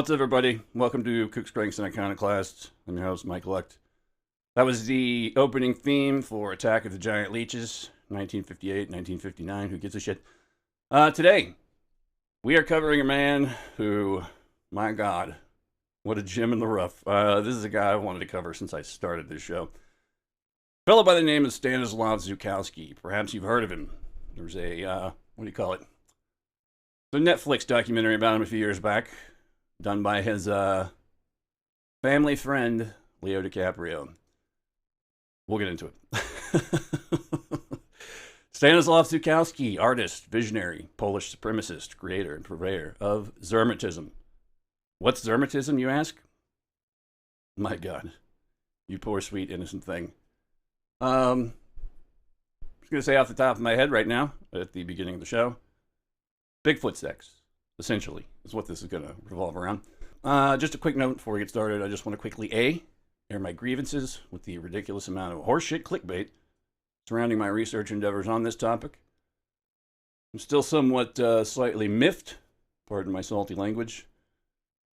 What's up, everybody? Welcome to Kook Strengths and Iconoclasts. I'm your host, Mike Lucht. That was the opening theme for Attack of the Giant Leeches, 1958, 1959. Who gives a shit? Today, we are covering a man who, my God, what a gem in the rough. This is a guy I wanted to cover since I started this show. A fellow by the name of Stanislav Szukalski. Perhaps you've heard of him. There was a, what do you call it? The Netflix documentary about him a few years back, done by his family friend, Leo DiCaprio. We'll get into it. Stanislav Szukalski, artist, visionary, Polish supremacist, creator, and purveyor of Zermatism. What's Zermatism, you ask? My God, you poor, sweet, innocent thing. I'm just going to say off the top of my head right now, at the beginning of the show, Bigfoot sex, essentially, is what this is going to revolve around. Just a quick note before we get started. I just want to quickly air my grievances with the ridiculous amount of horseshit clickbait surrounding my research endeavors on this topic. I'm still somewhat slightly miffed, pardon my salty language,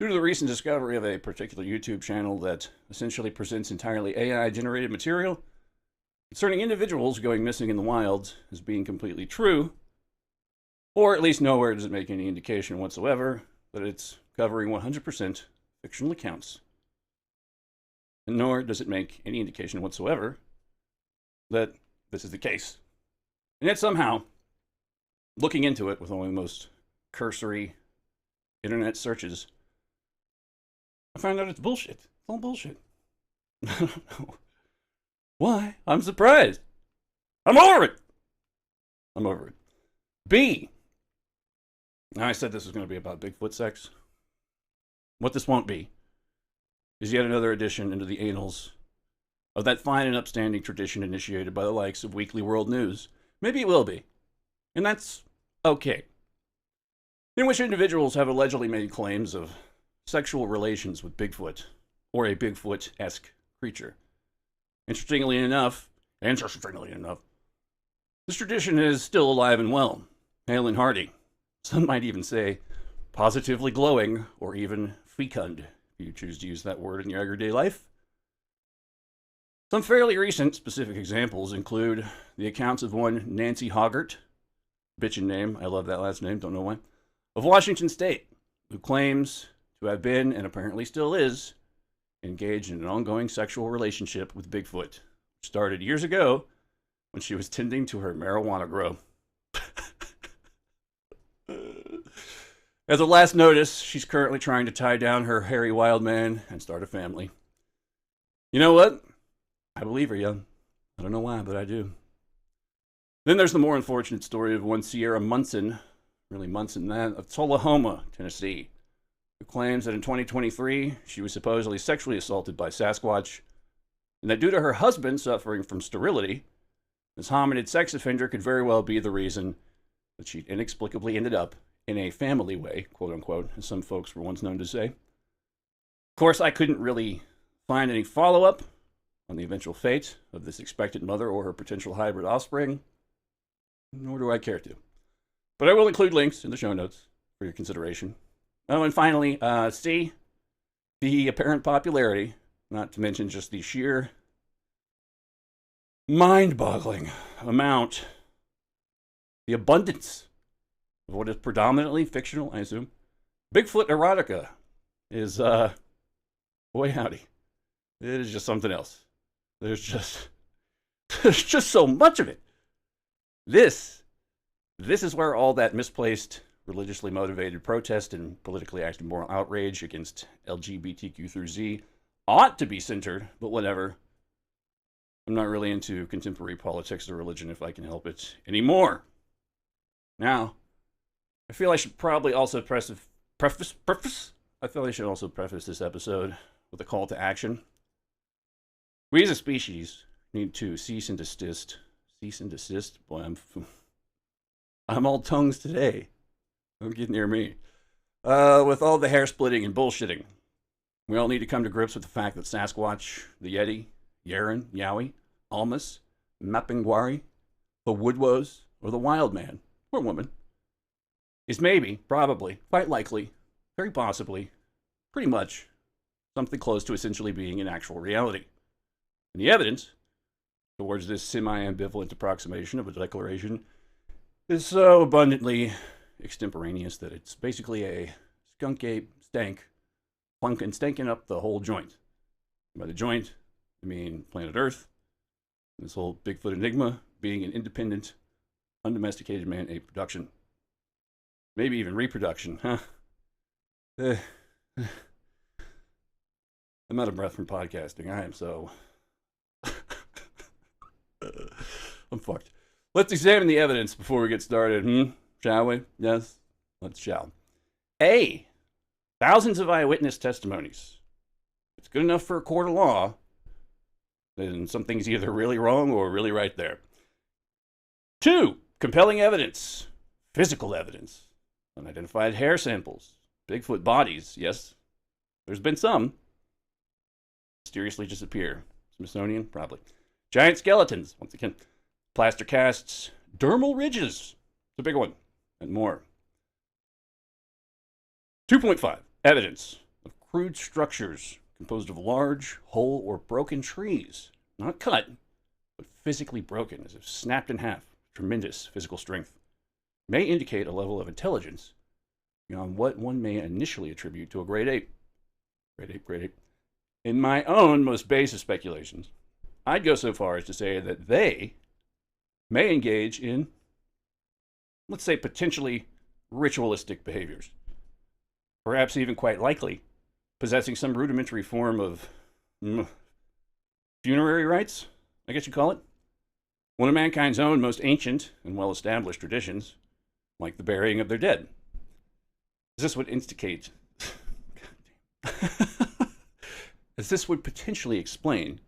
due to the recent discovery of a particular YouTube channel that essentially presents entirely AI-generated material concerning individuals going missing in the wild as being completely true, or at least nowhere does it make any indication whatsoever that it's covering 100% fictional accounts. And nor does it make any indication whatsoever that this is the case. And yet somehow, looking into it with only the most cursory internet searches, I found out it's bullshit. It's all bullshit. I don't know why. I'm surprised. I'm over it. I'm over it. B. Now, I said this was going to be about Bigfoot sex. What this won't be is yet another addition into the annals of that fine and upstanding tradition initiated by the likes of Weekly World News. Maybe it will be. And that's okay. In which individuals have allegedly made claims of sexual relations with Bigfoot, or a Bigfoot-esque creature. Interestingly enough, this tradition is still alive and well, hale and hearty. Some might even say positively glowing, or even fecund, if you choose to use that word in your everyday life. Some fairly recent specific examples include the accounts of one Nancy Hoggart, bitchin' name, I love that last name, don't know why, of Washington State, who claims to have been, and apparently still is, engaged in an ongoing sexual relationship with Bigfoot, which started years ago when she was tending to her marijuana grow. As a last notice, she's currently trying to tie down her hairy wild man and start a family. You know what? I believe her, young. I don't know why, but I do. Then there's the more unfortunate story of one Sierra Munson, really Munson that, of Tullahoma, Tennessee, who claims that in 2023, she was supposedly sexually assaulted by Sasquatch, and that due to her husband suffering from sterility, this hominid sex offender could very well be the reason that she inexplicably ended up in a family way, quote unquote, as some folks were once known to say. Of course, I couldn't really find any follow-up on the eventual fate of this expectant mother or her potential hybrid offspring, nor do I care to. But I will include links in the show notes for your consideration. Oh, and finally, C, the apparent popularity, not to mention just the sheer mind-boggling amount, the abundance of what is predominantly fictional, I assume, Bigfoot erotica is, boy howdy, it is just something else. There's just so much of it. This is where all that misplaced, religiously motivated protest and politically active moral outrage against LGBTQ through Z ought to be centered, but whatever. I'm not really into contemporary politics or religion if I can help it anymore. Now, I feel I should probably also preface this episode with a call to action. We as a species need to cease and desist. Cease and desist? Boy, I'm all tongues today. Don't get near me. With all the hair splitting and bullshitting, we all need to come to grips with the fact that Sasquatch, the Yeti, Yeren, Yowie, Almas, Mapinguari, the Woodwoes, or the Wild Man, or woman, is maybe, probably, quite likely, very possibly, pretty much something close to essentially being an actual reality. And the evidence towards this semi-ambivalent approximation of a declaration is so abundantly extemporaneous that it's basically a skunk ape stank plunking stanking up the whole joint. By the joint, I mean planet Earth, this whole Bigfoot enigma being an independent, undomesticated man-ape production. Maybe even reproduction, huh? I'm out of breath from podcasting. I am so... I'm fucked. Let's examine the evidence before we get started, shall we? Yes? Let's shall. A. Thousands of eyewitness testimonies. If it's good enough for a court of law, then something's either really wrong or really right there. 2. Compelling evidence. Physical evidence. Unidentified hair samples. Bigfoot bodies. Yes, there's been some. Mysteriously disappear. Smithsonian? Probably. Giant skeletons. Once again. Plaster casts. Dermal ridges. It's a big one. And more. 2.5. Evidence of crude structures composed of large, whole, or broken trees. Not cut, but physically broken, as if snapped in half. Tremendous physical strength. May indicate a level of intelligence beyond what one may initially attribute to a great ape. Great ape. In my own most base of speculations, I'd go so far as to say that they may engage in, let's say, potentially ritualistic behaviors. Perhaps even quite likely possessing some rudimentary form of funerary rites, I guess you call it. One of mankind's own most ancient and well-established traditions, like the burying of their dead. As this would instigate... as this would potentially explain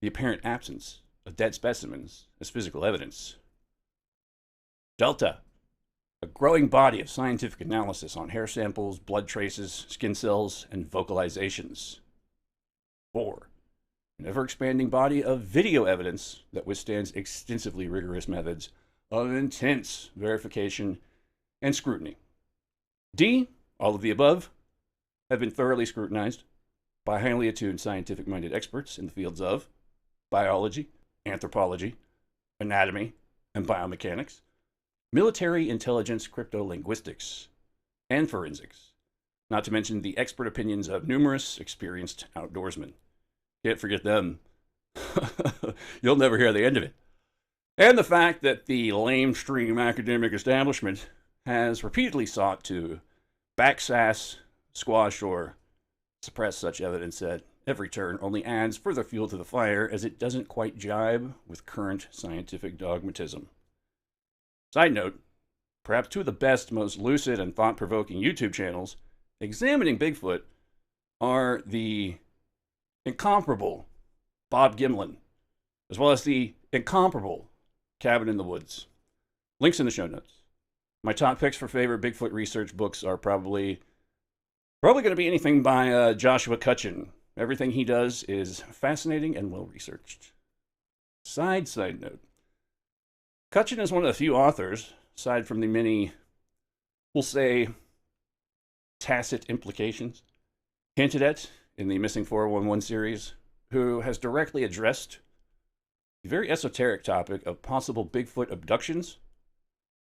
the apparent absence of dead specimens as physical evidence. Delta. A growing body of scientific analysis on hair samples, blood traces, skin cells, and vocalizations. 4. An ever-expanding body of video evidence that withstands extensively rigorous methods of intense verification and scrutiny. D. All of the above have been thoroughly scrutinized by highly attuned scientific-minded experts in the fields of biology, anthropology, anatomy, and biomechanics, military intelligence, cryptolinguistics, and forensics, not to mention the expert opinions of numerous experienced outdoorsmen. Can't forget them. You'll never hear the end of it. And the fact that the lamestream academic establishment has repeatedly sought to backsass, squash, or suppress such evidence at every turn only adds further fuel to the fire, as it doesn't quite jibe with current scientific dogmatism. Side note, perhaps two of the best, most lucid, and thought-provoking YouTube channels examining Bigfoot are the incomparable Bob Gimlin, as well as the incomparable Cabin in the Woods. Links in the show notes. My top picks for favorite Bigfoot research books are probably going to be anything by Joshua Cutchin. Everything he does is fascinating and well-researched. Side note. Cutchin is one of the few authors, aside from the many, we'll say, tacit implications hinted at in the Missing 411 series, who has directly addressed the very esoteric topic of possible Bigfoot abductions,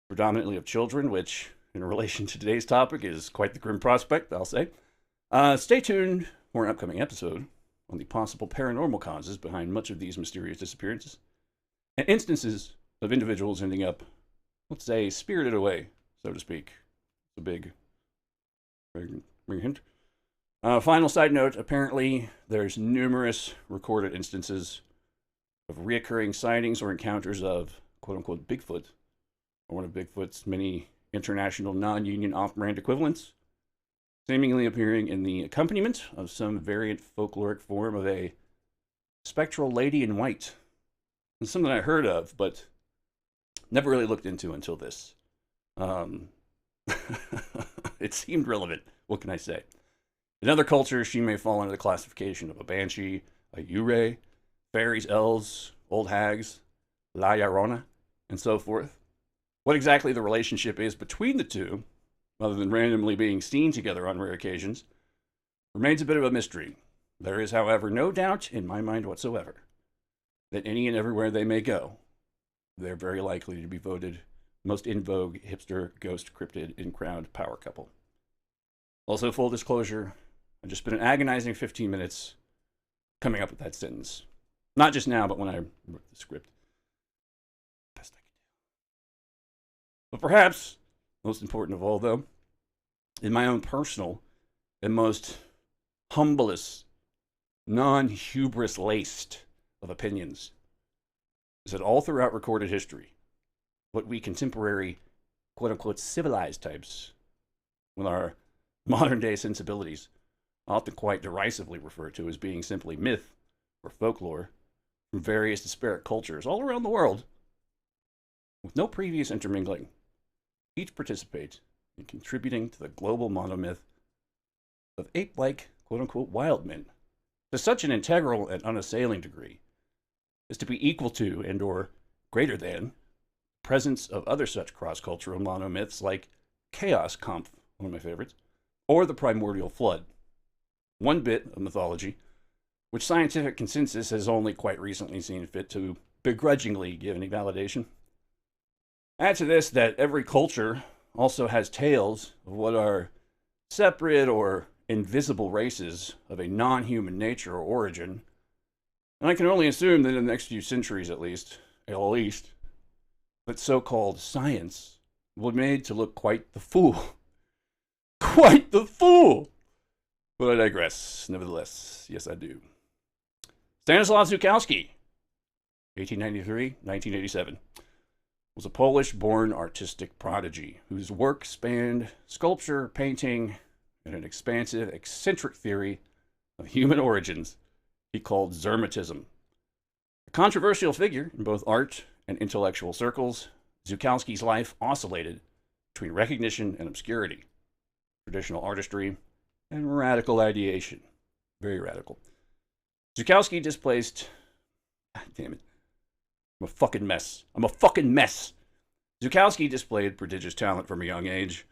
predominantly of children, which, in relation to today's topic, is quite the grim prospect, I'll say. Stay tuned for an upcoming episode on the possible paranormal causes behind much of these mysterious disappearances, and instances of individuals ending up, let's say, spirited away, so to speak. It's a big hint. Final side note, apparently there's numerous recorded instances of reoccurring sightings or encounters of quote-unquote Bigfoot, or one of Bigfoot's many international non-union off-brand equivalents, seemingly appearing in the accompaniment of some variant folkloric form of a spectral lady in white. It's something I heard of, but never really looked into until this. It seemed relevant. What can I say? In other cultures, she may fall under the classification of a banshee, a yurei, fairies, elves, old hags, la llorona, and so forth. What exactly the relationship is between the two, other than randomly being seen together on rare occasions, remains a bit of a mystery. There is, however, no doubt in my mind whatsoever that any and everywhere they may go, they're very likely to be voted most in vogue hipster ghost cryptid in crowned power couple. Also, full disclosure, I just spent an agonizing 15 minutes coming up with that sentence. Not just now, but when I wrote the script. Best I could do. But perhaps, most important of all, though, in my own personal and most humblest, non-hubris laced of opinions, is that all throughout recorded history, what we contemporary, quote-unquote, civilized types, with our modern-day sensibilities, often quite derisively referred to as being simply myth or folklore from various disparate cultures all around the world, with no previous intermingling, each participate in contributing to the global monomyth of ape-like, quote-unquote, wild men to such an integral and unassailing degree as to be equal to and or greater than the presence of other such cross-cultural monomyths like Chaos Kampf, one of my favorites, or the primordial flood. One bit of mythology, which scientific consensus has only quite recently seen fit to begrudgingly give any validation. Add to this that every culture also has tales of what are separate or invisible races of a non-human nature or origin, and I can only assume that in the next few centuries at least, that so-called science will be made to look quite the fool. Quite the fool! But I digress, nevertheless. Yes, I do. Stanislav Szukalski, 1893-1987, was a Polish-born artistic prodigy whose work spanned sculpture, painting, and an expansive, eccentric theory of human origins he called Zermatism. A controversial figure in both art and intellectual circles, Szukalski's life oscillated between recognition and obscurity, traditional artistry, and radical ideation. Very radical. Szukalski displaced... God damn it. I'm a fucking mess. Szukalski displayed prodigious talent from a young age,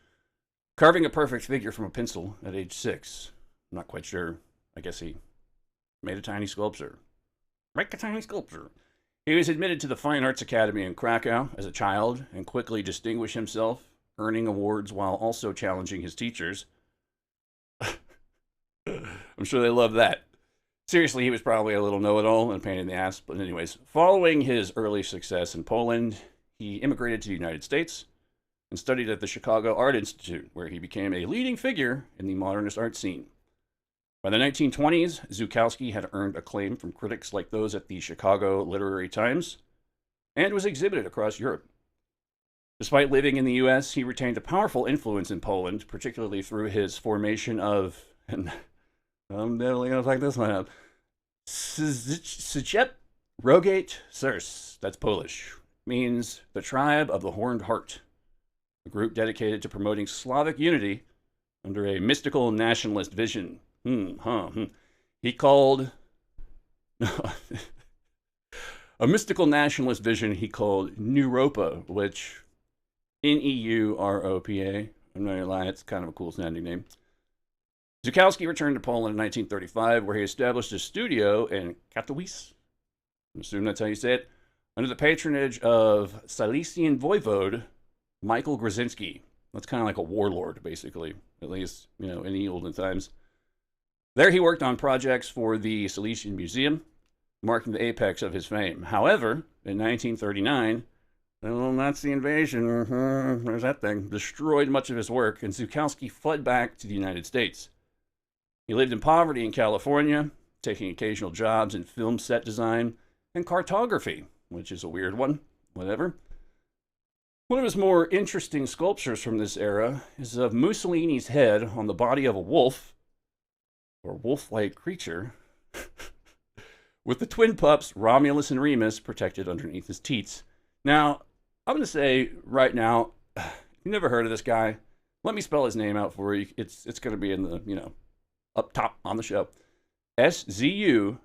carving a perfect figure from a pencil at age 6. I'm not quite sure. I guess he made a tiny sculpture. He was admitted to the Fine Arts Academy in Krakow as a child and quickly distinguished himself, earning awards while also challenging his teachers. I'm sure they love that. Seriously, he was probably a little know-it-all and a pain in the ass. But anyways, following his early success in Poland, he immigrated to the United States and studied at the Chicago Art Institute, where he became a leading figure in the modernist art scene. By the 1920s, Szukalski had earned acclaim from critics like those at the Chicago Literary Times and was exhibited across Europe. Despite living in the U.S., he retained a powerful influence in Poland, particularly through his formation of, and I'm definitely going to fuck this one up, Sasquatch Rogate Sers, that's Polish, means the tribe of the horned heart, a group dedicated to promoting Slavic unity under a mystical nationalist vision. He called a mystical nationalist vision he called Neuropa, which Neuropa, I'm not gonna lie, it's kind of a cool sounding name. Szukalski returned to Poland in 1935, where he established a studio in Katowice, I assume that's how you say it, under the patronage of Silesian voivode Michael Grzinski. That's kind of like a warlord, basically, at least, in the olden times. There he worked on projects for the Silesian Museum, marking the apex of his fame. However, in 1939, the little Nazi invasion, there's that thing, destroyed much of his work, and Szukalski fled back to the United States. He lived in poverty in California, taking occasional jobs in film set design and cartography, which is a weird one, whatever. One of his more interesting sculptures from this era is of Mussolini's head on the body of a wolf, or wolf-like creature, with the twin pups Romulus and Remus protected underneath his teats. Now, I'm going to say right now, if you've never heard of this guy, let me spell his name out for you. It's going to be in the, up top on the show. Szukalski.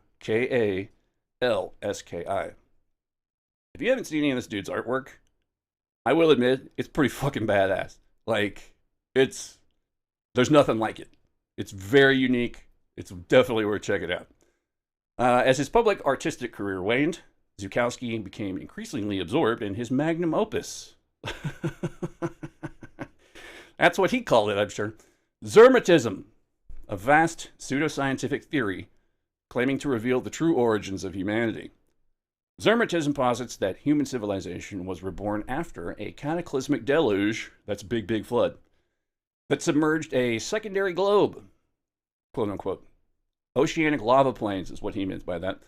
If you haven't seen any of this dude's artwork, I will admit, it's pretty fucking badass. Like, there's nothing like it. It's very unique. It's definitely worth checking out. As his public artistic career waned, Szukalski became increasingly absorbed in his magnum opus. That's what he called it, I'm sure. Zermatism, a vast pseudoscientific theory claiming to reveal the true origins of humanity. Zermatism posits that human civilization was reborn after a cataclysmic deluge, that's a big, big flood, that submerged a secondary globe, quote unquote. Oceanic lava plains is what he meant by that.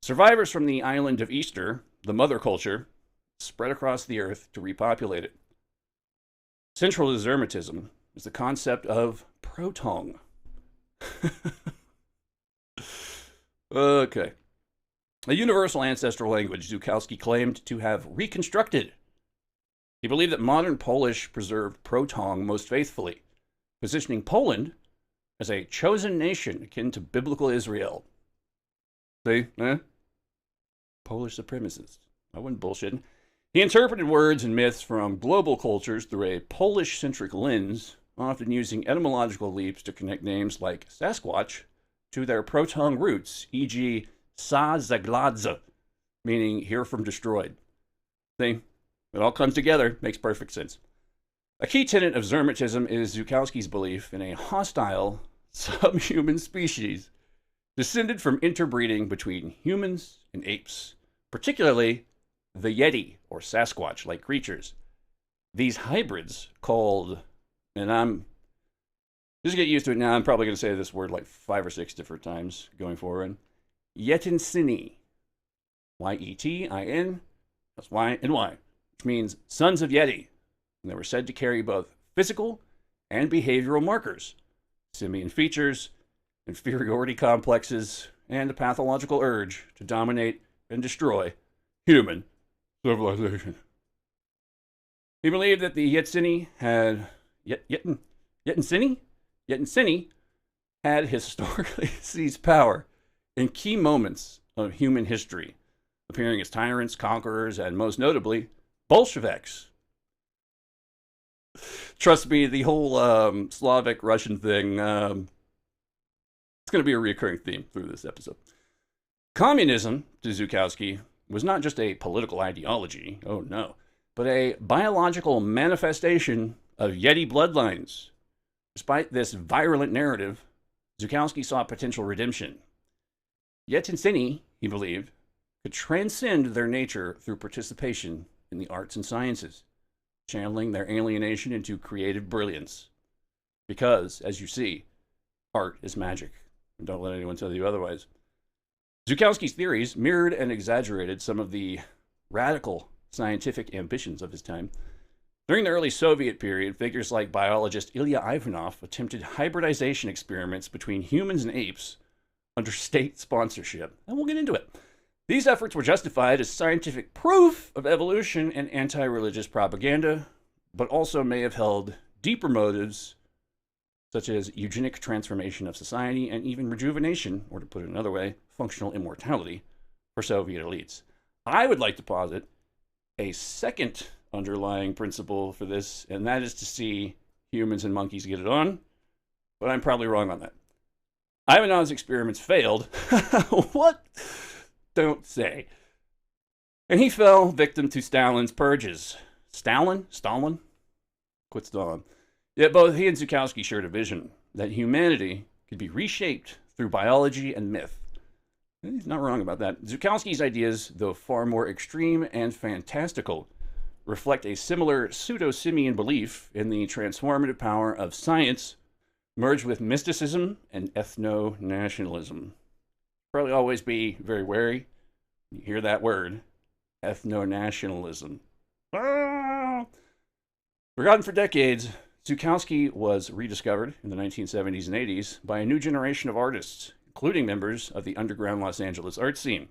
Survivors from the island of Easter, the mother culture, spread across the earth to repopulate it. Central to Zermatism is the concept of proton. Okay. A universal ancestral language Szukalski claimed to have reconstructed. He believed that modern Polish preserved proton most faithfully, positioning Poland as a chosen nation akin to biblical Israel. See? Polish supremacists. I wasn't bullshitting. He interpreted words and myths from global cultures through a Polish-centric lens, often using etymological leaps to connect names like Sasquatch to their proton roots, e.g., Sa Zagladza, meaning here from destroyed. See? It all comes together, makes perfect sense. A key tenet of Zermatism is Szukalski's belief in a hostile, subhuman species descended from interbreeding between humans and apes, particularly the yeti, or Sasquatch-like creatures. These hybrids called, and I'm just get used to it now, I'm probably going to say this word like 5 or 6 different times going forward. Yetin, Y-E-T-I-N, that's Y and Y, which means sons of Yeti. And they were said to carry both physical and behavioral markers, simian features, inferiority complexes, and a pathological urge to dominate and destroy human civilization. He believed that the Yetsini had Yetinsini had historically seized power in key moments of human history, appearing as tyrants, conquerors, and most notably, Bolsheviks. Trust me, the whole Slavic Russian thing, it's going to be a recurring theme through this episode. Communism, to Szukalski, was not just a political ideology, oh no, but a biological manifestation of Yeti bloodlines. Despite this virulent narrative, Szukalski saw potential redemption. Yetinsini, he believed, could transcend their nature through participation in the arts and sciences, channeling their alienation into creative brilliance. Because, as you see, art is magic. And don't let anyone tell you otherwise. Szukalski's theories mirrored and exaggerated some of the radical scientific ambitions of his time. During the early Soviet period, figures like biologist Ilya Ivanov attempted hybridization experiments between humans and apes under state sponsorship. And we'll get into it. These efforts were justified as scientific proof of evolution and anti-religious propaganda, but also may have held deeper motives, such as eugenic transformation of society and even rejuvenation, or to put it another way, functional immortality for Soviet elites. I would like to posit a second underlying principle for this, and that is to see humans and monkeys get it on, but I'm probably wrong on that. Ivanov's experiments failed. What? Don't say. And he fell victim to Stalin's purges. Stalin? Quit Stalin. Yet both he and Szukalski shared a vision that humanity could be reshaped through biology and myth. He's not wrong about that. Szukalski's ideas, though far more extreme and fantastical, reflect a similar pseudo-simian belief in the transformative power of science merged with mysticism and ethno-nationalism. Probably always be very wary when you hear that word, ethno-nationalism. Ah! Forgotten for decades, Szukalski was rediscovered in the 1970s and 80s by a new generation of artists, including members of the underground Los Angeles art scene.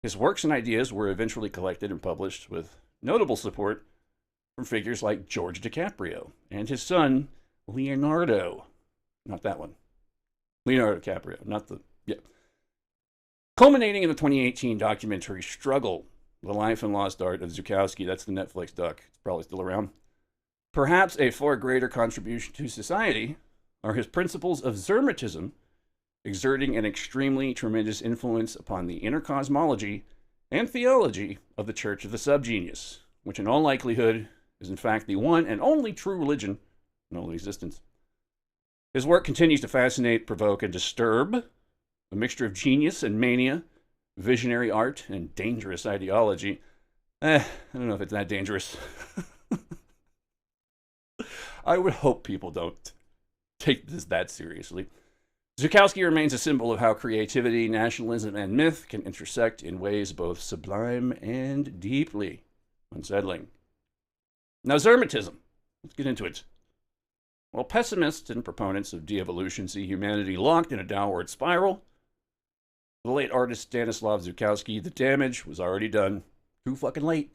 His works and ideas were eventually collected and published with notable support from figures like George DiCaprio and his son, Leonardo. Not that one. Leonardo DiCaprio, not the... Yeah. Culminating in the 2018 documentary Struggle, The Life and Lost Art of Szukalski. That's the Netflix doc. It's probably still around. Perhaps a far greater contribution to society are his principles of Zermatism exerting an extremely tremendous influence upon the inner cosmology and theology of the Church of the Subgenius, which in all likelihood is in fact the one and only true religion in all existence. His work continues to fascinate, provoke, and disturb, a mixture of genius and mania, visionary art, and dangerous ideology. I don't know if it's that dangerous. I would hope people don't take this that seriously. Szukalski remains a symbol of how creativity, nationalism, and myth can intersect in ways both sublime and deeply unsettling. Now, Zermatism. Let's get into it. While pessimists and proponents of de-evolution see humanity locked in a downward spiral, for the late artist Stanislav Szukalski, the damage was already done. Too fucking late.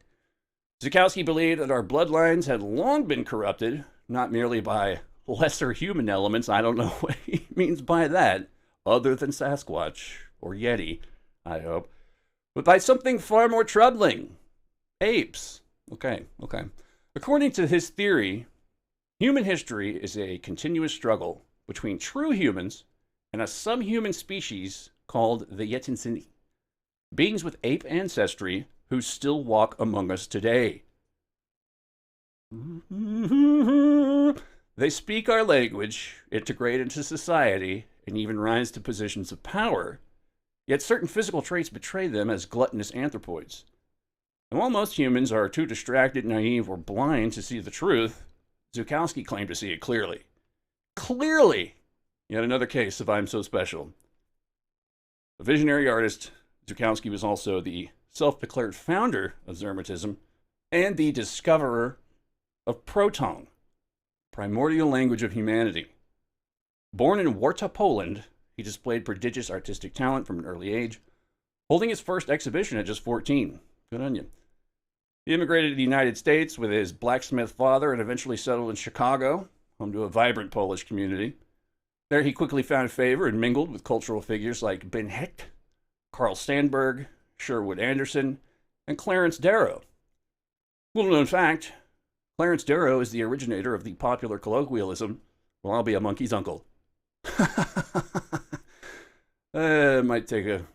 Szukalski believed that our bloodlines had long been corrupted, not merely by lesser human elements, I don't know what he means by that, other than Sasquatch or Yeti, I hope, but by something far more troubling. Apes. Okay. According to his theory, human history is a continuous struggle between true humans and a subhuman species called the yetis, beings with ape ancestry who still walk among us today. They speak our language, integrate into society, and even rise to positions of power, yet certain physical traits betray them as gluttonous anthropoids. And while most humans are too distracted, naive, or blind to see the truth, Szukalski claimed to see it clearly. Clearly! Yet another case of I'm so special. A visionary artist, Szukalski was also the self-declared founder of Zermatism and the discoverer of Proton, primordial language of humanity. Born in Warta, Poland, he displayed prodigious artistic talent from an early age, holding his first exhibition at just 14. Good on you. He immigrated to the United States with his blacksmith father and eventually settled in Chicago, home to a vibrant Polish community. There he quickly found favor and mingled with cultural figures like Ben Hecht, Carl Sandburg, Sherwood Anderson, and Clarence Darrow. Little known fact, Clarence Darrow is the originator of the popular colloquialism, well, I'll be a monkey's uncle. Might take a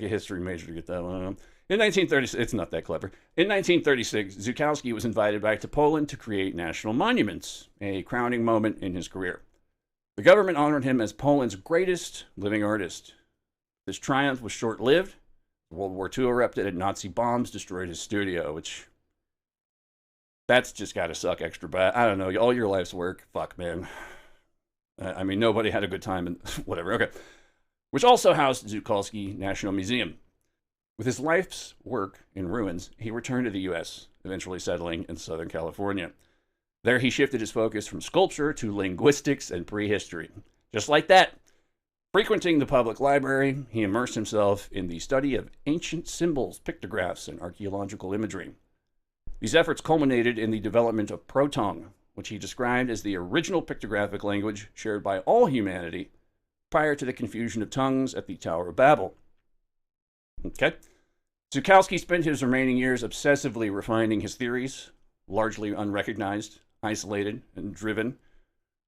history major to get that one. In 1936, it's not that clever. In 1936, Szukalski was invited back to Poland to create national monuments, a crowning moment in his career. The government honored him as Poland's greatest living artist. This triumph was short-lived. World War II erupted and Nazi bombs destroyed his studio, which... that's just gotta suck extra bad. I don't know, all your life's work, fuck, man. I mean, nobody had a good time and whatever, okay. Which also housed Szukalski National Museum. With his life's work in ruins, he returned to the U.S., eventually settling in Southern California. There he shifted his focus from sculpture to linguistics and prehistory. Just like that. Frequenting the public library, he immersed himself in the study of ancient symbols, pictographs, and archaeological imagery. These efforts culminated in the development of Proton, which he described as the original pictographic language shared by all humanity prior to the confusion of tongues at the Tower of Babel. Okay? Szukalski spent his remaining years obsessively refining his theories, largely unrecognized, isolated, and driven,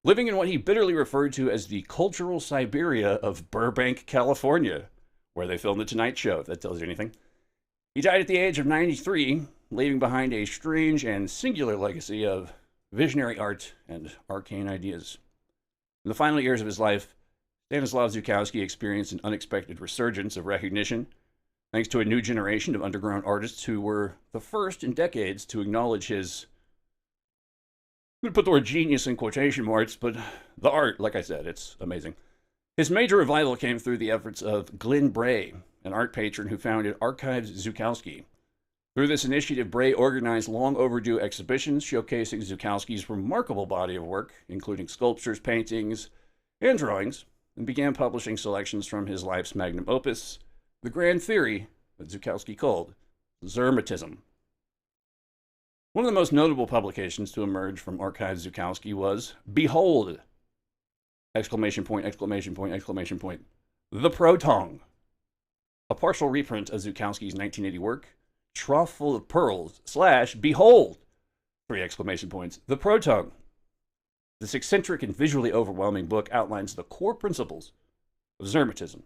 living in what he bitterly referred to as the cultural Siberia of Burbank, California, where they filmed The Tonight Show, if that tells you anything. He died at the age of 93, leaving behind a strange and singular legacy of visionary art and arcane ideas. In the final years of his life, Stanislav Szukalski experienced an unexpected resurgence of recognition, thanks to a new generation of underground artists who were the first in decades to acknowledge his, I'm going to put the word genius in quotation marks, but the art, like I said, it's amazing. His major revival came through the efforts of Glenn Bray, an art patron who founded Archives Szukalski. Through this initiative, Bray organized long overdue exhibitions showcasing Szukalski's remarkable body of work, including sculptures, paintings, and drawings, and began publishing selections from his life's magnum opus, the grand theory that Szukalski called Zermatism. One of the most notable publications to emerge from Archives Szukalski was Behold! Exclamation point, exclamation point, exclamation point. The Proton. A partial reprint of Szukalski's 1980 work, Trough Full of Pearls / Behold! 3 exclamation points. The Proton. This eccentric and visually overwhelming book outlines the core principles of Zermatism.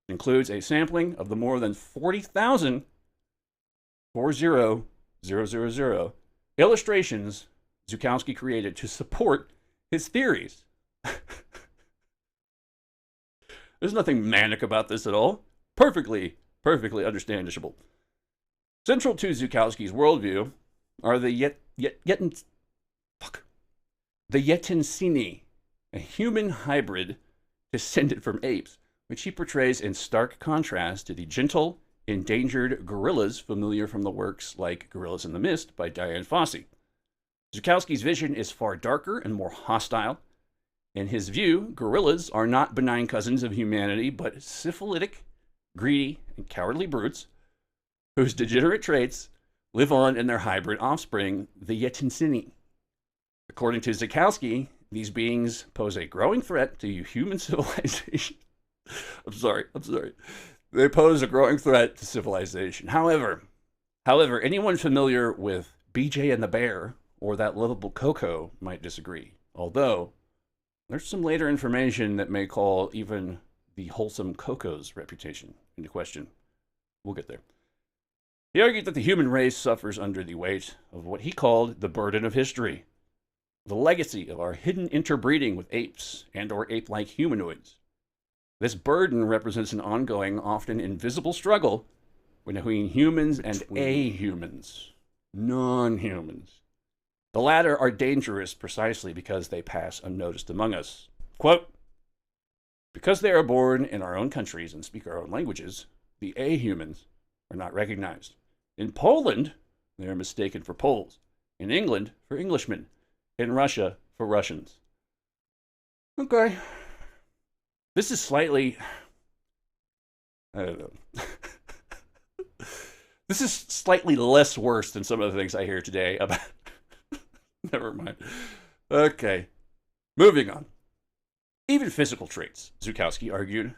It includes a sampling of the more than 40,000 illustrations Szukalski created to support his theories. There's nothing manic about this at all. Perfectly understandable. Central to Szukalski's worldview are the yetinsini, a human hybrid descended from apes, which he portrays in stark contrast to the gentle, endangered gorillas familiar from the works like Gorillas in the Mist by Dian Fossey. Szukalski's vision is far darker and more hostile. In his view, gorillas are not benign cousins of humanity, but syphilitic, greedy, and cowardly brutes whose degenerate traits live on in their hybrid offspring, the yetinsini. According to Szukalski, these beings pose a growing threat to human civilization. I'm sorry. They pose a growing threat to civilization. However, anyone familiar with BJ and the Bear or That Lovable Coco might disagree. Although, there's some later information that may call even the wholesome Coco's reputation into question. We'll get there. He argued that the human race suffers under the weight of what he called the burden of history, the legacy of our hidden interbreeding with apes and or ape-like humanoids. This burden represents an ongoing, often invisible struggle between humans and a-humans, non-humans. The latter are dangerous precisely because they pass unnoticed among us. Quote, because they are born in our own countries and speak our own languages, the a-humans are not recognized. In Poland, they are mistaken for Poles. In England, for Englishmen. In Russia, for Russians. Okay. This is slightly... I don't know. This is slightly less worse than some of the things I hear today about... Never mind. Okay. Moving on. Even physical traits, Szukalski argued,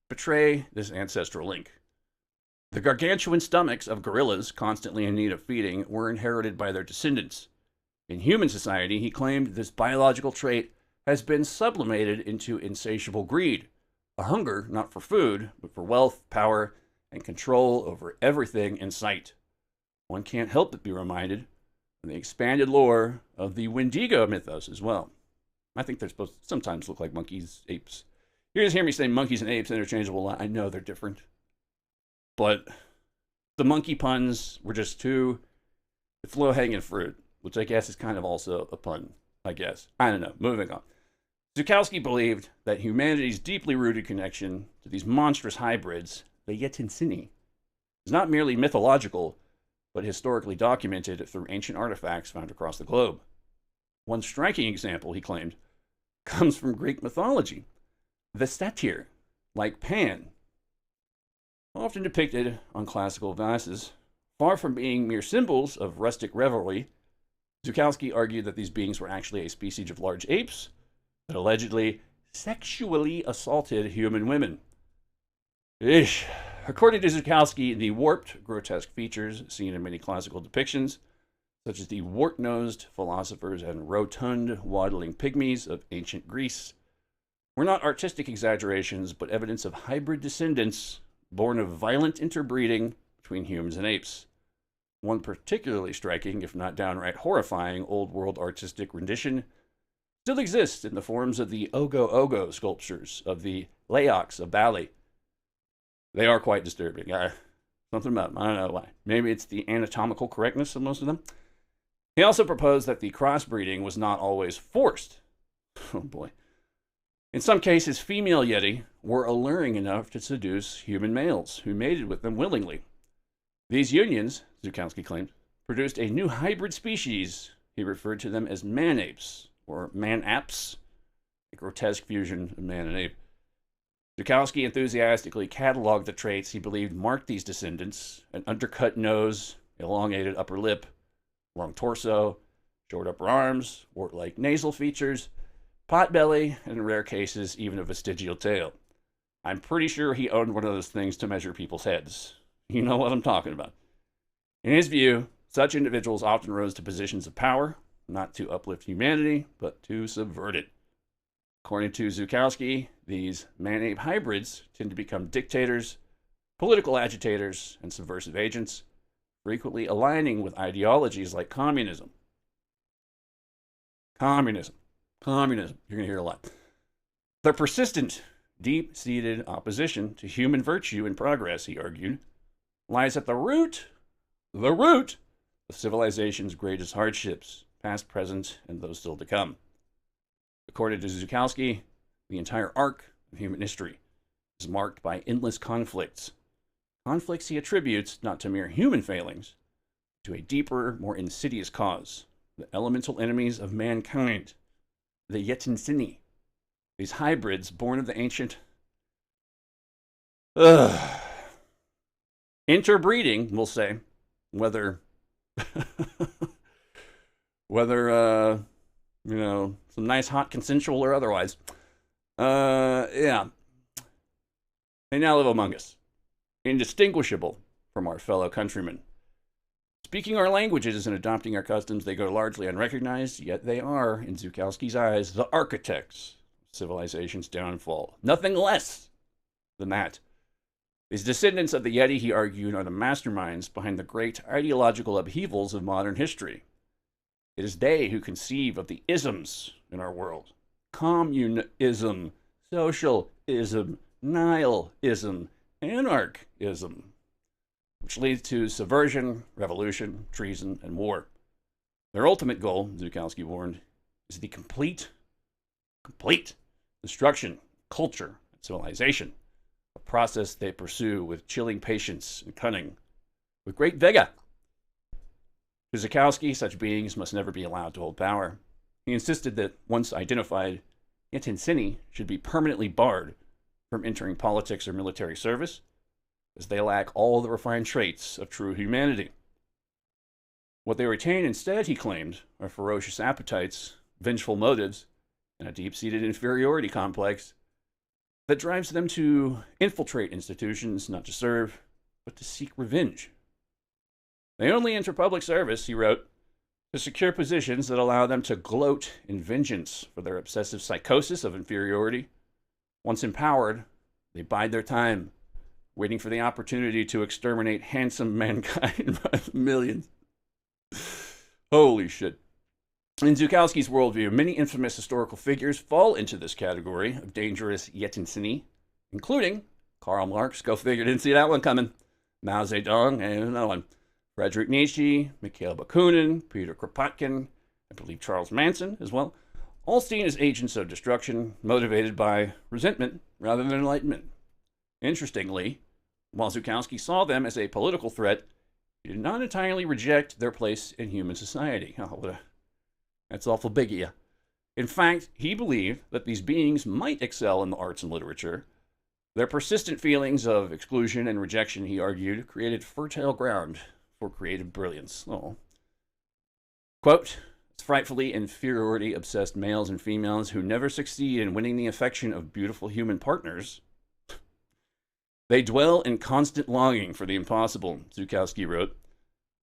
betray this ancestral link. The gargantuan stomachs of gorillas, constantly in need of feeding, were inherited by their descendants. In human society, he claimed this biological trait has been sublimated into insatiable greed, a hunger not for food, but for wealth, power, and control over everything in sight. One can't help but be reminded of the expanded lore of the Wendigo mythos as well. I think they're supposed to sometimes look like monkeys, apes. You just hear me say monkeys and apes interchangeable. I know they're different. But the monkey puns were just too... It's low-hanging fruit, which I guess is kind of also a pun, I guess. I don't know. Moving on. Szukalski believed that humanity's deeply rooted connection to these monstrous hybrids, the yetinsini, is not merely mythological, but historically documented through ancient artifacts found across the globe. One striking example, he claimed, comes from Greek mythology. The satyr, like Pan, often depicted on classical vases, far from being mere symbols of rustic revelry. Szukalski argued that these beings were actually a species of large apes that allegedly sexually assaulted human women. Ish. According to Szukalski, the warped, grotesque features seen in many classical depictions, such as the wart-nosed philosophers and rotund, waddling pygmies of ancient Greece, were not artistic exaggerations, but evidence of hybrid descendants born of violent interbreeding between humans and apes. One particularly striking, if not downright horrifying, old-world artistic rendition still exists in the forms of the Ogo sculptures of the Laocoons of Bali. They are quite disturbing. Something about them. I don't know why. Maybe it's the anatomical correctness of most of them. He also proposed that the crossbreeding was not always forced. Oh boy. In some cases, female yeti were alluring enough to seduce human males who mated with them willingly. These unions, Szukalski claimed, produced a new hybrid species. He referred to them as man-apes, or man-apes, a grotesque fusion of man and ape. Szukalski enthusiastically cataloged the traits he believed marked these descendants: an undercut nose, elongated upper lip, long torso, short upper arms, wart-like nasal features, potbelly, and in rare cases, even a vestigial tail. I'm pretty sure he owned one of those things to measure people's heads. You know what I'm talking about. In his view, such individuals often rose to positions of power, not to uplift humanity, but to subvert it. According to Szukalski, these man-ape hybrids tend to become dictators, political agitators, and subversive agents, frequently aligning with ideologies like communism. Communism. Communism. You're going to hear a lot. Their persistent, deep-seated opposition to human virtue and progress, he argued, lies at the root of civilization's greatest hardships, past, present, and those still to come. According to Szukalski, the entire arc of human history is marked by endless conflicts. Conflicts he attributes not to mere human failings, but to a deeper, more insidious cause, the elemental enemies of mankind, the yetis, these hybrids born of the ancient interbreeding, we'll say, whether some nice, hot, consensual or otherwise. Yeah. They now live among us, indistinguishable from our fellow countrymen. Speaking our languages and adopting our customs, they go largely unrecognized, yet they are, in Szukalski's eyes, the architects of civilization's downfall. Nothing less than that. These descendants of the Yeti, he argued, are the masterminds behind the great ideological upheavals of modern history. It is they who conceive of the isms in our world. Communism, socialism, nihilism, anarchism, which leads to subversion, revolution, treason, and war. Their ultimate goal, Szukalski warned, is the complete destruction of culture and civilization, a process they pursue with chilling patience and cunning, with great vigor. To Szukalski, such beings must never be allowed to hold power. He insisted that once identified, yetis should be permanently barred from entering politics or military service, as they lack all the refined traits of true humanity. What they retain instead, he claimed, are ferocious appetites, vengeful motives, and a deep-seated inferiority complex that drives them to infiltrate institutions not to serve, but to seek revenge. They only enter public service, he wrote, to secure positions that allow them to gloat in vengeance for their obsessive psychosis of inferiority. Once empowered, they bide their time, waiting for the opportunity to exterminate handsome mankind by the millions. Holy shit. In Szukalski's worldview, many infamous historical figures fall into this category of dangerous yetis, including Karl Marx, go figure, didn't see that one coming, Mao Zedong, and another one, Friedrich Nietzsche, Mikhail Bakunin, Peter Kropotkin, I believe Charles Manson as well, all seen as agents of destruction motivated by resentment rather than enlightenment. Interestingly, while Szukalski saw them as a political threat, he did not entirely reject their place in human society. Oh, that's awful big of you. In fact, he believed that these beings might excel in the arts and literature. Their persistent feelings of exclusion and rejection, he argued, created fertile ground for creative brilliance. Oh. Quote, it's frightfully inferiority-obsessed males and females who never succeed in winning the affection of beautiful human partners. They dwell in constant longing for the impossible, Szukalski wrote.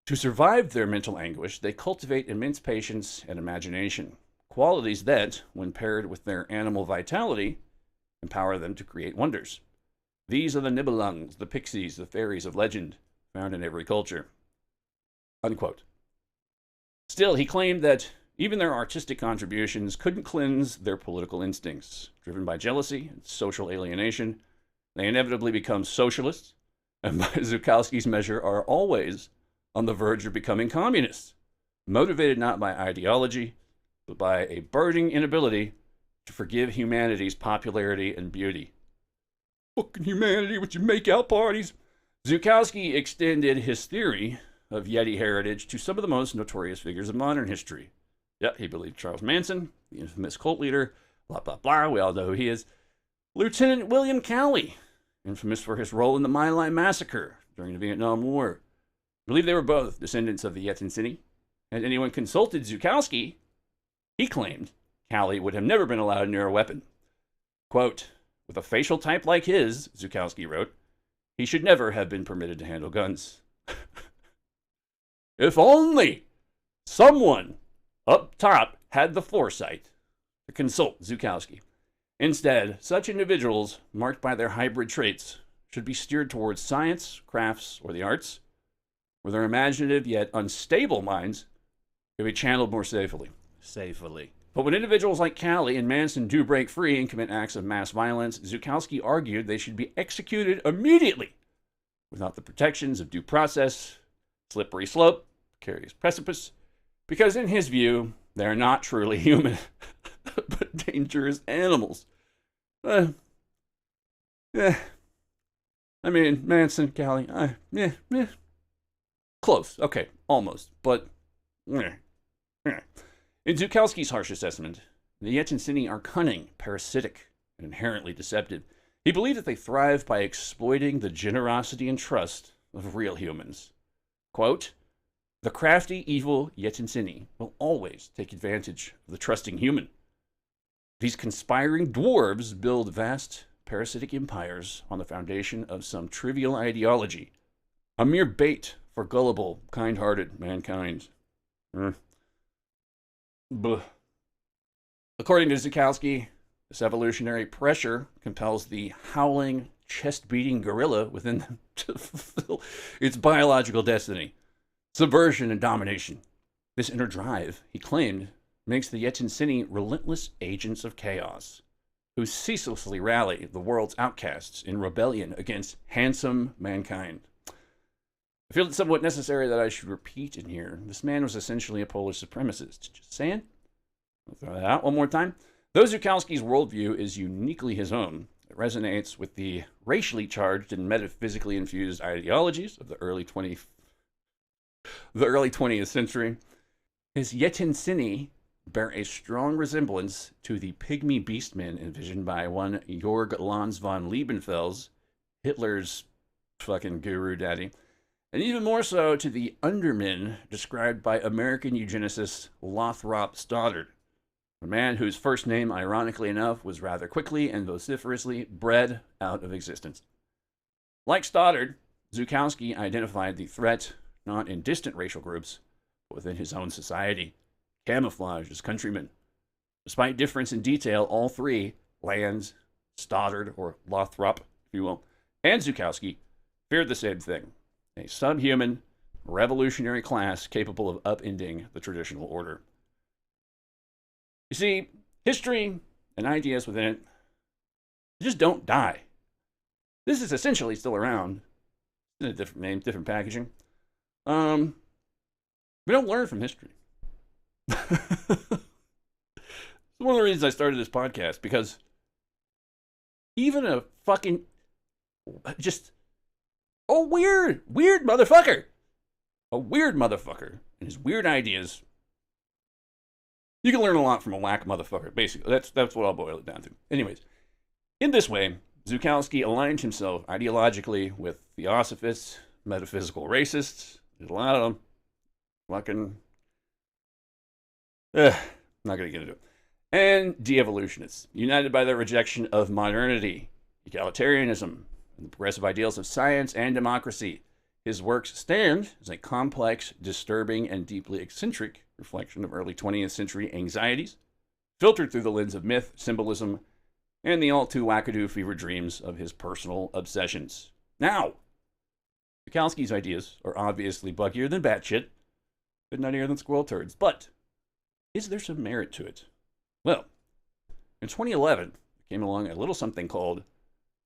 To survive their mental anguish, they cultivate immense patience and imagination, qualities that, when paired with their animal vitality, empower them to create wonders. These are the Nibelungs, the pixies, the fairies of legend, found in every culture. Unquote. Still, he claimed that even their artistic contributions couldn't cleanse their political instincts. Driven by jealousy and social alienation, they inevitably become socialists, and by Szukalski's measure are always on the verge of becoming communists, motivated not by ideology, but by a burning inability to forgive humanity's popularity and beauty. Fucking humanity with your make-out parties. Szukalski extended his theory of Yeti heritage to some of the most notorious figures of modern history. Yep, he believed Charles Manson, the infamous cult leader, blah, blah, blah, we all know who he is. Lieutenant William Cowley, infamous for his role in the My Lai massacre during the Vietnam War. I believe they were both descendants of the yetis. Had anyone consulted Szukalski, he claimed Cowley would have never been allowed near a weapon. Quote, with a facial type like his, Szukalski wrote, he should never have been permitted to handle guns. If only someone up top had the foresight to consult Szukalski. Instead, such individuals, marked by their hybrid traits, should be steered towards science, crafts, or the arts, where their imaginative yet unstable minds can be channeled more safely. But when individuals like Callie and Manson do break free and commit acts of mass violence, Szukalski argued they should be executed immediately without the protections of due process, slippery slope, precarious precipice, because in his view, they are not truly human, but dangerous animals. I mean, Manson, Callie, close. Okay, almost, but in Szukalski's harsh assessment, the Yetinsini are cunning, parasitic, and inherently deceptive. He believed that they thrive by exploiting the generosity and trust of real humans. Quote, the crafty, evil Yetinsini will always take advantage of the trusting human. These conspiring dwarves build vast, parasitic empires on the foundation of some trivial ideology, a mere bait for gullible, kind-hearted mankind. According to Szukalski, this evolutionary pressure compels the howling, chest-beating gorilla within them to fulfill its biological destiny, subversion and domination. This inner drive, he claimed, makes the Yetinsini relentless agents of chaos, who ceaselessly rally the world's outcasts in rebellion against handsome mankind. I feel it's somewhat necessary that I should repeat in here. This man was essentially a Polish supremacist. Just saying. I'll throw that out one more time. Though Szukalski's worldview is uniquely his own, it resonates with the racially charged and metaphysically infused ideologies of the early 20th century. His Yetinsini bear a strong resemblance to the pygmy beastmen envisioned by one Jorg Lanz von Liebenfels, Hitler's fucking guru daddy, and even more so to the undermen described by American eugenicist Lothrop Stoddard, a man whose first name, ironically enough, was rather quickly and vociferously bred out of existence. Like Stoddard, Szukalski identified the threat not in distant racial groups, but within his own society, camouflaged as countrymen. Despite difference in detail, all three, Lanz, Stoddard, or Lothrop, if you will, and Szukalski, feared the same thing: a subhuman, revolutionary class capable of upending the traditional order. You see, history and ideas within it just don't die. This is essentially still around, in a different name, different packaging. We don't learn from history. It's one of the reasons I started this podcast, because even a fucking just a weird motherfucker, and his weird ideas, you can learn a lot from a whack motherfucker. Basically, that's what I'll boil it down to. Anyways, in this way, Szukalski aligned himself ideologically with theosophists, metaphysical racists. There's a lot of them. Fucking not going to get into it. And de-evolutionists, united by their rejection of modernity, egalitarianism, and the progressive ideals of science and democracy. His works stand as a complex, disturbing, and deeply eccentric reflection of early 20th century anxieties, filtered through the lens of myth, symbolism, and the all-too-wackadoo fever dreams of his personal obsessions. Now, Szukalski's ideas are obviously buggier than batshit, but nuttier than squirrel turds. But is there some merit to it? Well, in 2011, there came along a little something called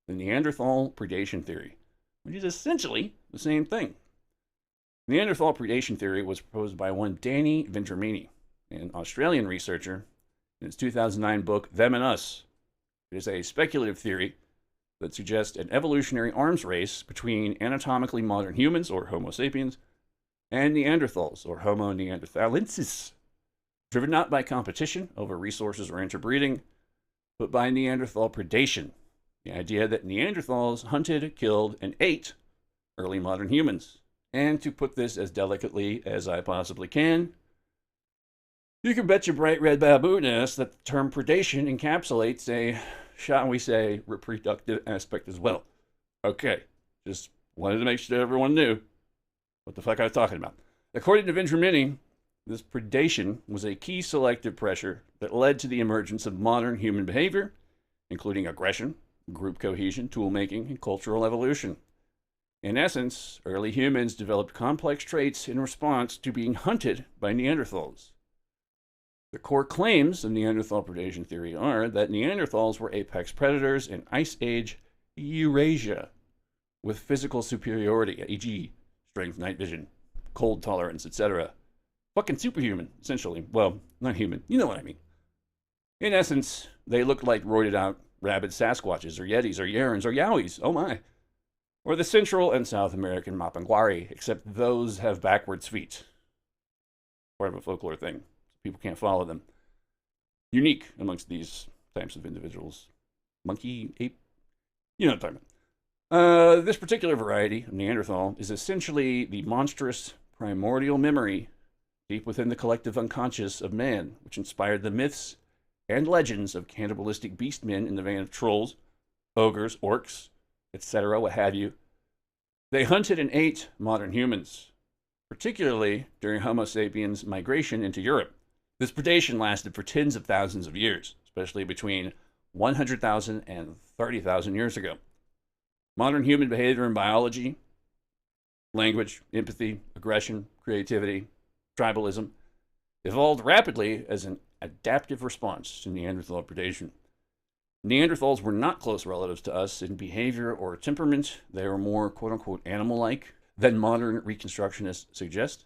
the Neanderthal predation theory, which is essentially the same thing. The Neanderthal predation theory was proposed by one Danny Venturmini, an Australian researcher, in his 2009 book, Them and Us. It is a speculative theory that suggests an evolutionary arms race between anatomically modern humans, or Homo sapiens, and Neanderthals, or Homo neanderthalensis, driven not by competition over resources or interbreeding, but by Neanderthal predation, the idea that Neanderthals hunted, killed, and ate early modern humans. And to put this as delicately as I possibly can, you can bet your bright red baboon ass that the term predation encapsulates a, shall we say, reproductive aspect as well. Okay, just wanted to make sure everyone knew what the fuck I was talking about. According to Venturmini, This predation was a key selective pressure that led to the emergence of modern human behavior, including aggression, group cohesion, tool-making, and cultural evolution. In essence, early humans developed complex traits in response to being hunted by Neanderthals. The core claims of Neanderthal predation theory are that Neanderthals were apex predators in Ice Age Eurasia, with physical superiority, e.g., strength, night vision, cold tolerance, etc. Fucking superhuman, essentially. Well, not human. You know what I mean. In essence, they looked like roided out rabid Sasquatches, or yetis, or yarans, or yowies. Oh my. Or the Central and South American Mapinguari, except those have backwards feet. Part of a folklore thing. People can't follow them. Unique amongst these types of individuals. Monkey, ape, you know what I'm talking about. This particular variety of Neanderthal is essentially the monstrous primordial memory deep within the collective unconscious of man, which inspired the myths and legends of cannibalistic beastmen in the vein of trolls, ogres, orcs, etc., what have you. They hunted and ate modern humans, particularly during Homo sapiens' migration into Europe. This predation lasted for tens of thousands of years, especially between 100,000 and 30,000 years ago. Modern human behavior and biology, language, empathy, aggression, creativity, tribalism, evolved rapidly as an adaptive response to Neanderthal predation. Neanderthals were not close relatives to us in behavior or temperament. They were more quote-unquote animal-like than modern reconstructionists suggest.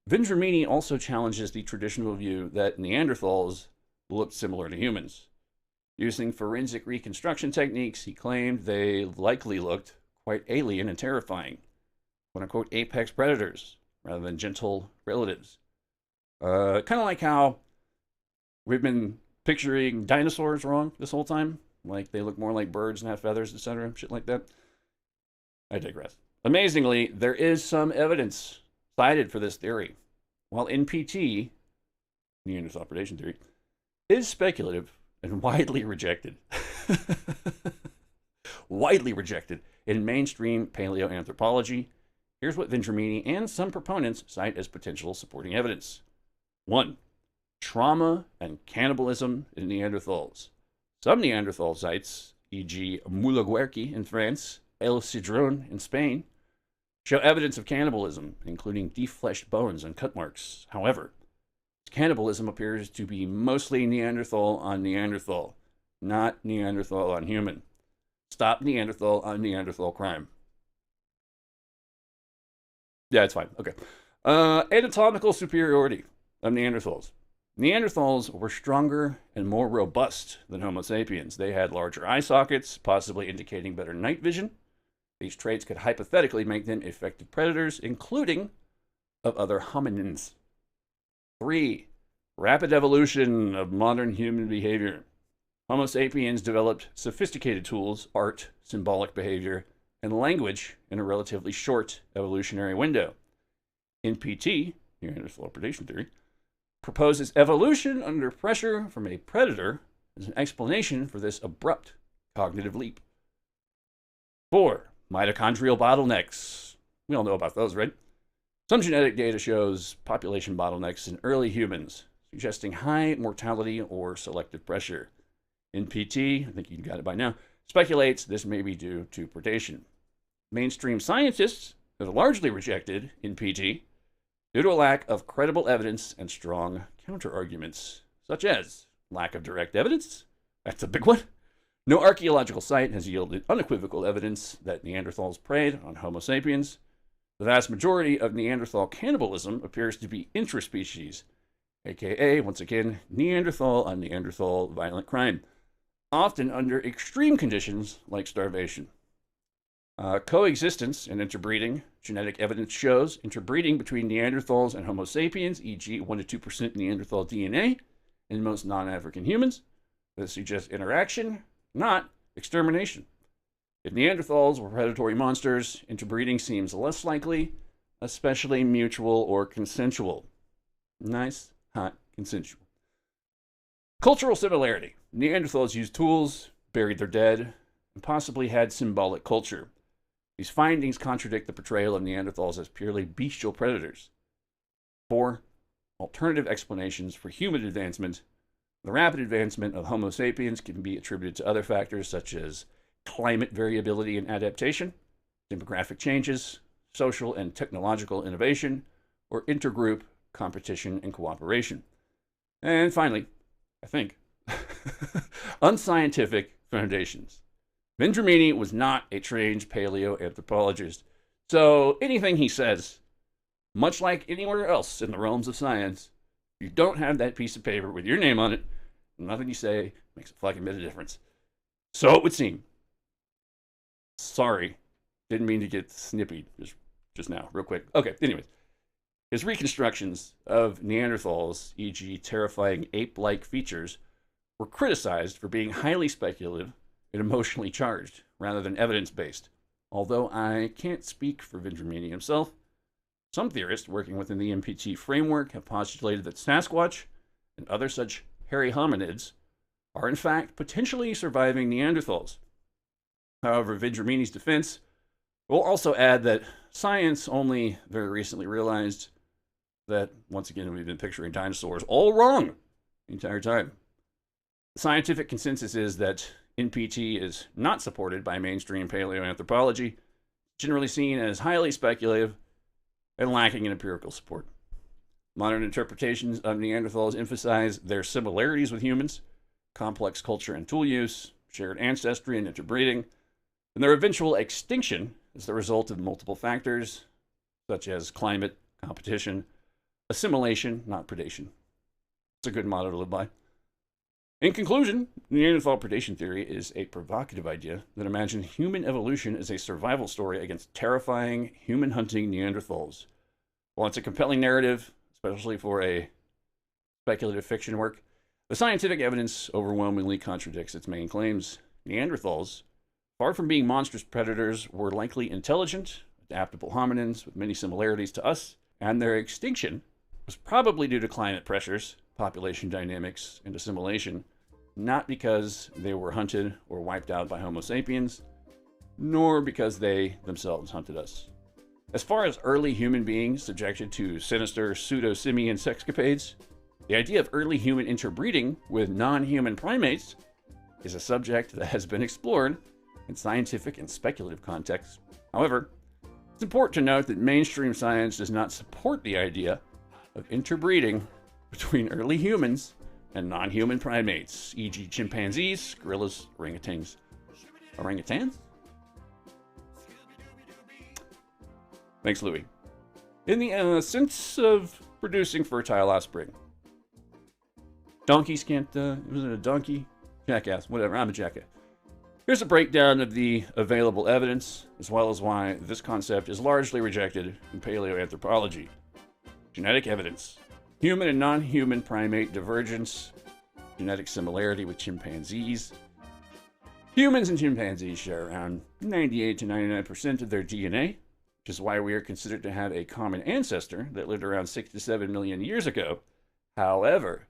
Vendramini also challenges the traditional view that Neanderthals looked similar to humans. Using forensic reconstruction techniques, he claimed they likely looked quite alien and terrifying. Quote-unquote apex predators rather than gentle relatives. Kind of like how we've been picturing dinosaurs wrong this whole time. Like they look more like birds and have feathers, etc. Shit like that. I digress. Amazingly, there is some evidence cited for this theory. While NPT, Neanderthal predation theory, is speculative and widely rejected. Widely rejected in mainstream paleoanthropology, here's what Vendramini and some proponents cite as potential supporting evidence. 1. Trauma and cannibalism in Neanderthals. Some Neanderthal sites, e.g. Moulaguerque in France, El Cedron in Spain, show evidence of cannibalism, including defleshed bones and cut marks. However, cannibalism appears to be mostly Neanderthal on Neanderthal, not Neanderthal on human. Stop Neanderthal on Neanderthal crime. Yeah, it's fine. Okay. Anatomical superiority of Neanderthals. Neanderthals were stronger and more robust than Homo sapiens. They had larger eye sockets, possibly indicating better night vision. These traits could hypothetically make them effective predators, including of other hominins. 3. Rapid evolution of modern human behavior. Homo sapiens developed sophisticated tools, art, symbolic behavior, and language in a relatively short evolutionary window. NPT, Neanderthal predation theory, proposes evolution under pressure from a predator as an explanation for this abrupt cognitive leap. 4. Mitochondrial bottlenecks. We all know about those, right? Some genetic data shows population bottlenecks in early humans, suggesting high mortality or selective pressure. NPT, I think you got it by now, speculates this may be due to predation. Mainstream scientists have largely rejected NPT due to a lack of credible evidence and strong counterarguments, such as lack of direct evidence. That's a big one. No archaeological site has yielded unequivocal evidence that Neanderthals preyed on Homo sapiens. The vast majority of Neanderthal cannibalism appears to be intraspecies, aka, once again, Neanderthal on Neanderthal violent crime, often under extreme conditions like starvation. Coexistence and interbreeding. Genetic evidence shows interbreeding between Neanderthals and Homo sapiens, e.g. 1 to 2% Neanderthal DNA in most non-African humans. This suggests interaction, not extermination. If Neanderthals were predatory monsters, interbreeding seems less likely, especially mutual or consensual. Nice, hot, consensual. Cultural similarity. Neanderthals used tools, buried their dead, and possibly had symbolic culture. These findings contradict the portrayal of Neanderthals as purely bestial predators. 4. alternative explanations for human advancement. The rapid advancement of Homo sapiens can be attributed to other factors such as climate variability and adaptation, demographic changes, social and technological innovation, or intergroup competition and cooperation. And finally, I think, unscientific foundations. Vendramini was not a trained paleoanthropologist, so anything he says, much like anywhere else in the realms of science, you don't have that piece of paper with your name on it, nothing you say makes a fucking bit of difference. So it would seem. Sorry, didn't mean to get snippy just now, real quick. Okay, anyways. His reconstructions of Neanderthals, e.g. terrifying ape-like features, were criticized for being highly speculative and emotionally charged, rather than evidence-based. Although I can't speak for Vendramini himself, some theorists working within the MPT framework have postulated that Sasquatch and other such hairy hominids are in fact potentially surviving Neanderthals. However, Vendramini's defense will also add that science only very recently realized that, once again, we've been picturing dinosaurs all wrong the entire time. The scientific consensus is that NPT is not supported by mainstream paleoanthropology, generally seen as highly speculative and lacking in empirical support. Modern interpretations of Neanderthals emphasize their similarities with humans, complex culture and tool use, shared ancestry and interbreeding, and their eventual extinction is the result of multiple factors, such as climate, competition, assimilation, not predation. It's a good motto to live by. In conclusion, Neanderthal predation theory is a provocative idea that imagines human evolution as a survival story against terrifying, human-hunting Neanderthals. While it's a compelling narrative, especially for a speculative fiction work, the scientific evidence overwhelmingly contradicts its main claims. Neanderthals, far from being monstrous predators, were likely intelligent, adaptable hominins with many similarities to us, and their extinction was probably due to climate pressures, population dynamics, and assimilation, not because they were hunted or wiped out by Homo sapiens, nor because they themselves hunted us. As far as early human beings subjected to sinister pseudo-simian sexcapades, the idea of early human interbreeding with non-human primates is a subject that has been explored in scientific and speculative contexts. However, it's important to note that mainstream science does not support the idea of interbreeding between early humans and non-human primates, e.g. chimpanzees, gorillas, orangutans. Orangutans? Thanks, Louis. In the sense of producing fertile offspring. Donkeys can't, was it a donkey? Jackass, whatever, I'm a jackass. Here's a breakdown of the available evidence, as well as why this concept is largely rejected in paleoanthropology. Genetic evidence. Human and non-human primate divergence. Genetic similarity with chimpanzees. Humans and chimpanzees share around 98 to 99% of their DNA, which is why we are considered to have a common ancestor that lived around 6 to 7 million years ago. However,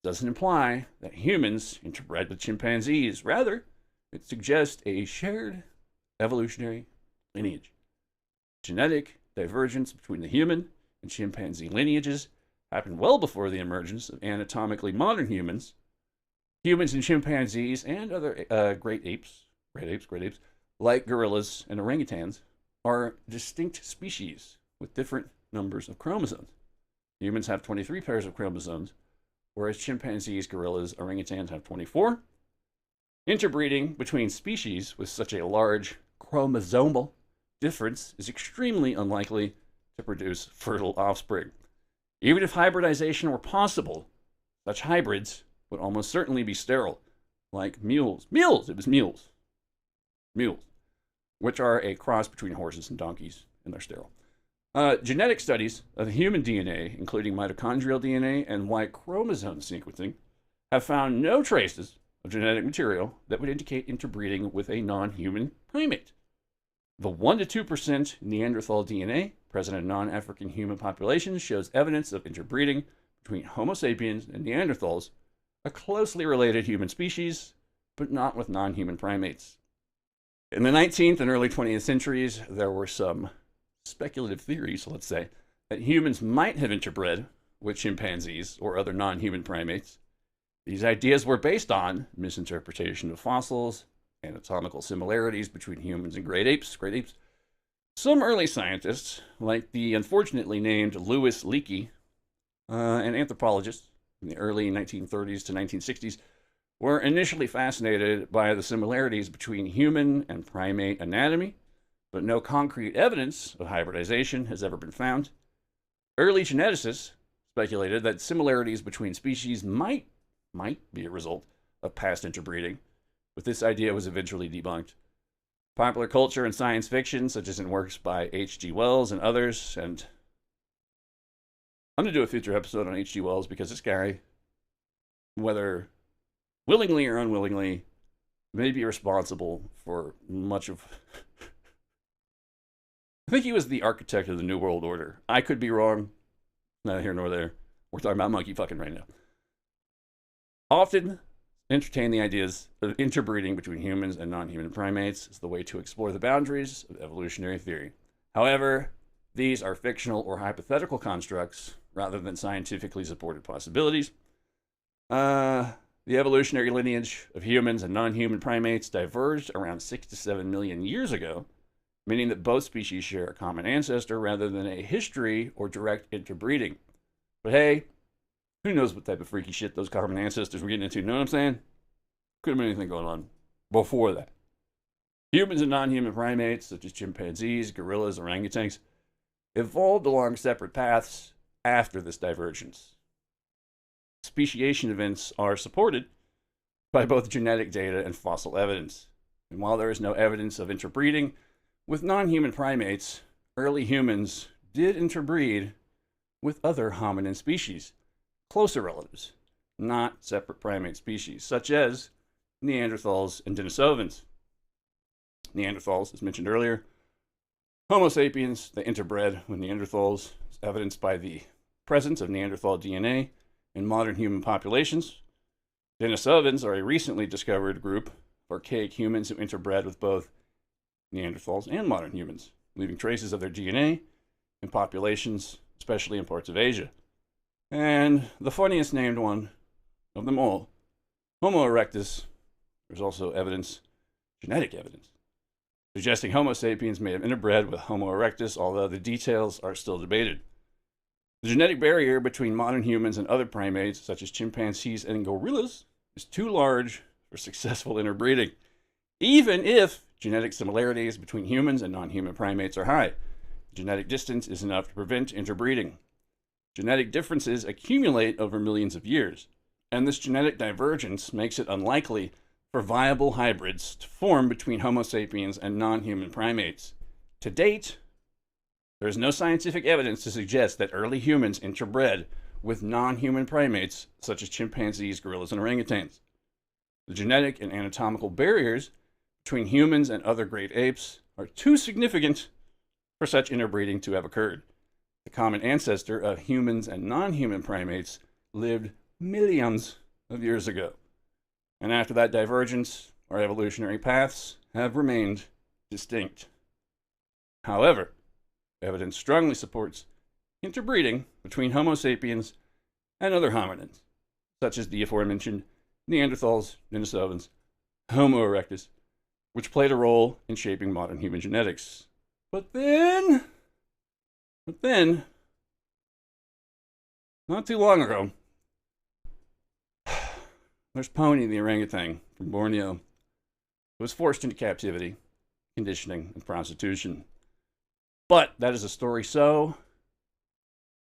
it doesn't imply that humans interbred with chimpanzees. Rather, it suggests a shared evolutionary lineage. Genetic divergence between the human and chimpanzee lineages happened well before the emergence of anatomically modern humans. Humans and chimpanzees and other great apes, like gorillas and orangutans, are distinct species with different numbers of chromosomes. Humans have 23 pairs of chromosomes, whereas chimpanzees, gorillas, orangutans have 24. Interbreeding between species with such a large chromosomal difference is extremely unlikely to produce fertile offspring. Even if hybridization were possible, such hybrids would almost certainly be sterile, like mules, which are a cross between horses and donkeys, and they're sterile. Genetic studies of human DNA, including mitochondrial DNA and Y chromosome sequencing, have found no traces of genetic material that would indicate interbreeding with a non-human primate. The 1 to 2% Neanderthal DNA present in non-African human populations shows evidence of interbreeding between Homo sapiens and Neanderthals, a closely related human species, but not with non-human primates. In the 19th and early 20th centuries, there were some speculative theories, let's say, that humans might have interbred with chimpanzees or other non-human primates. These ideas were based on misinterpretation of fossils, anatomical similarities between humans and great apes. Some early scientists, like the unfortunately named Louis Leakey, an anthropologist in the early 1930s to 1960s, were initially fascinated by the similarities between human and primate anatomy, but no concrete evidence of hybridization has ever been found. Early geneticists speculated that similarities between species might be a result of past interbreeding, but this idea was eventually debunked. Popular culture and science fiction, such as in works by H.G. Wells and others, and I'm going to do a future episode on H.G. Wells because this guy, whether willingly or unwillingly, may be responsible for much of... I think he was the architect of the New World Order. I could be wrong. Neither here nor there. We're talking about monkey fucking right now. Often entertain the ideas of interbreeding between humans and non-human primates as the way to explore the boundaries of evolutionary theory. However, these are fictional or hypothetical constructs rather than scientifically supported possibilities. The evolutionary lineage of humans and non-human primates diverged around 6 to 7 million years ago, meaning that both species share a common ancestor rather than a history or direct interbreeding. But hey, who knows what type of freaky shit those common ancestors were getting into, you know what I'm saying? Could have been anything going on before that. Humans and non-human primates, such as chimpanzees, gorillas, orangutans, evolved along separate paths after this divergence. Speciation events are supported by both genetic data and fossil evidence. And while there is no evidence of interbreeding with non-human primates, early humans did interbreed with other hominin species, closer relatives, not separate primate species, such as Neanderthals and Denisovans. Neanderthals, as mentioned earlier, Homo sapiens, they interbred with Neanderthals, as evidenced by the presence of Neanderthal DNA in modern human populations. Denisovans are a recently discovered group of archaic humans who interbred with both Neanderthals and modern humans, leaving traces of their DNA in populations, especially in parts of Asia. And the funniest named one of them all, Homo erectus, there's also evidence, genetic evidence, suggesting Homo sapiens may have interbred with Homo erectus, although the details are still debated. The genetic barrier between modern humans and other primates, such as chimpanzees and gorillas, is too large for successful interbreeding, even if genetic similarities between humans and non-human primates are high. Genetic distance is enough to prevent interbreeding. Genetic differences accumulate over millions of years, and this genetic divergence makes it unlikely for viable hybrids to form between Homo sapiens and non-human primates. To date, there is no scientific evidence to suggest that early humans interbred with non-human primates such as chimpanzees, gorillas, and orangutans. The genetic and anatomical barriers between humans and other great apes are too significant for such interbreeding to have occurred. The common ancestor of humans and non-human primates lived millions of years ago. And after that divergence, our evolutionary paths have remained distinct. However, evidence strongly supports interbreeding between Homo sapiens and other hominins, such as the aforementioned Neanderthals, Denisovans, Homo erectus, which played a role in shaping modern human genetics. But then, not too long ago, there's Pony the orangutan from Borneo, who was forced into captivity, conditioning, and prostitution. But that is a story so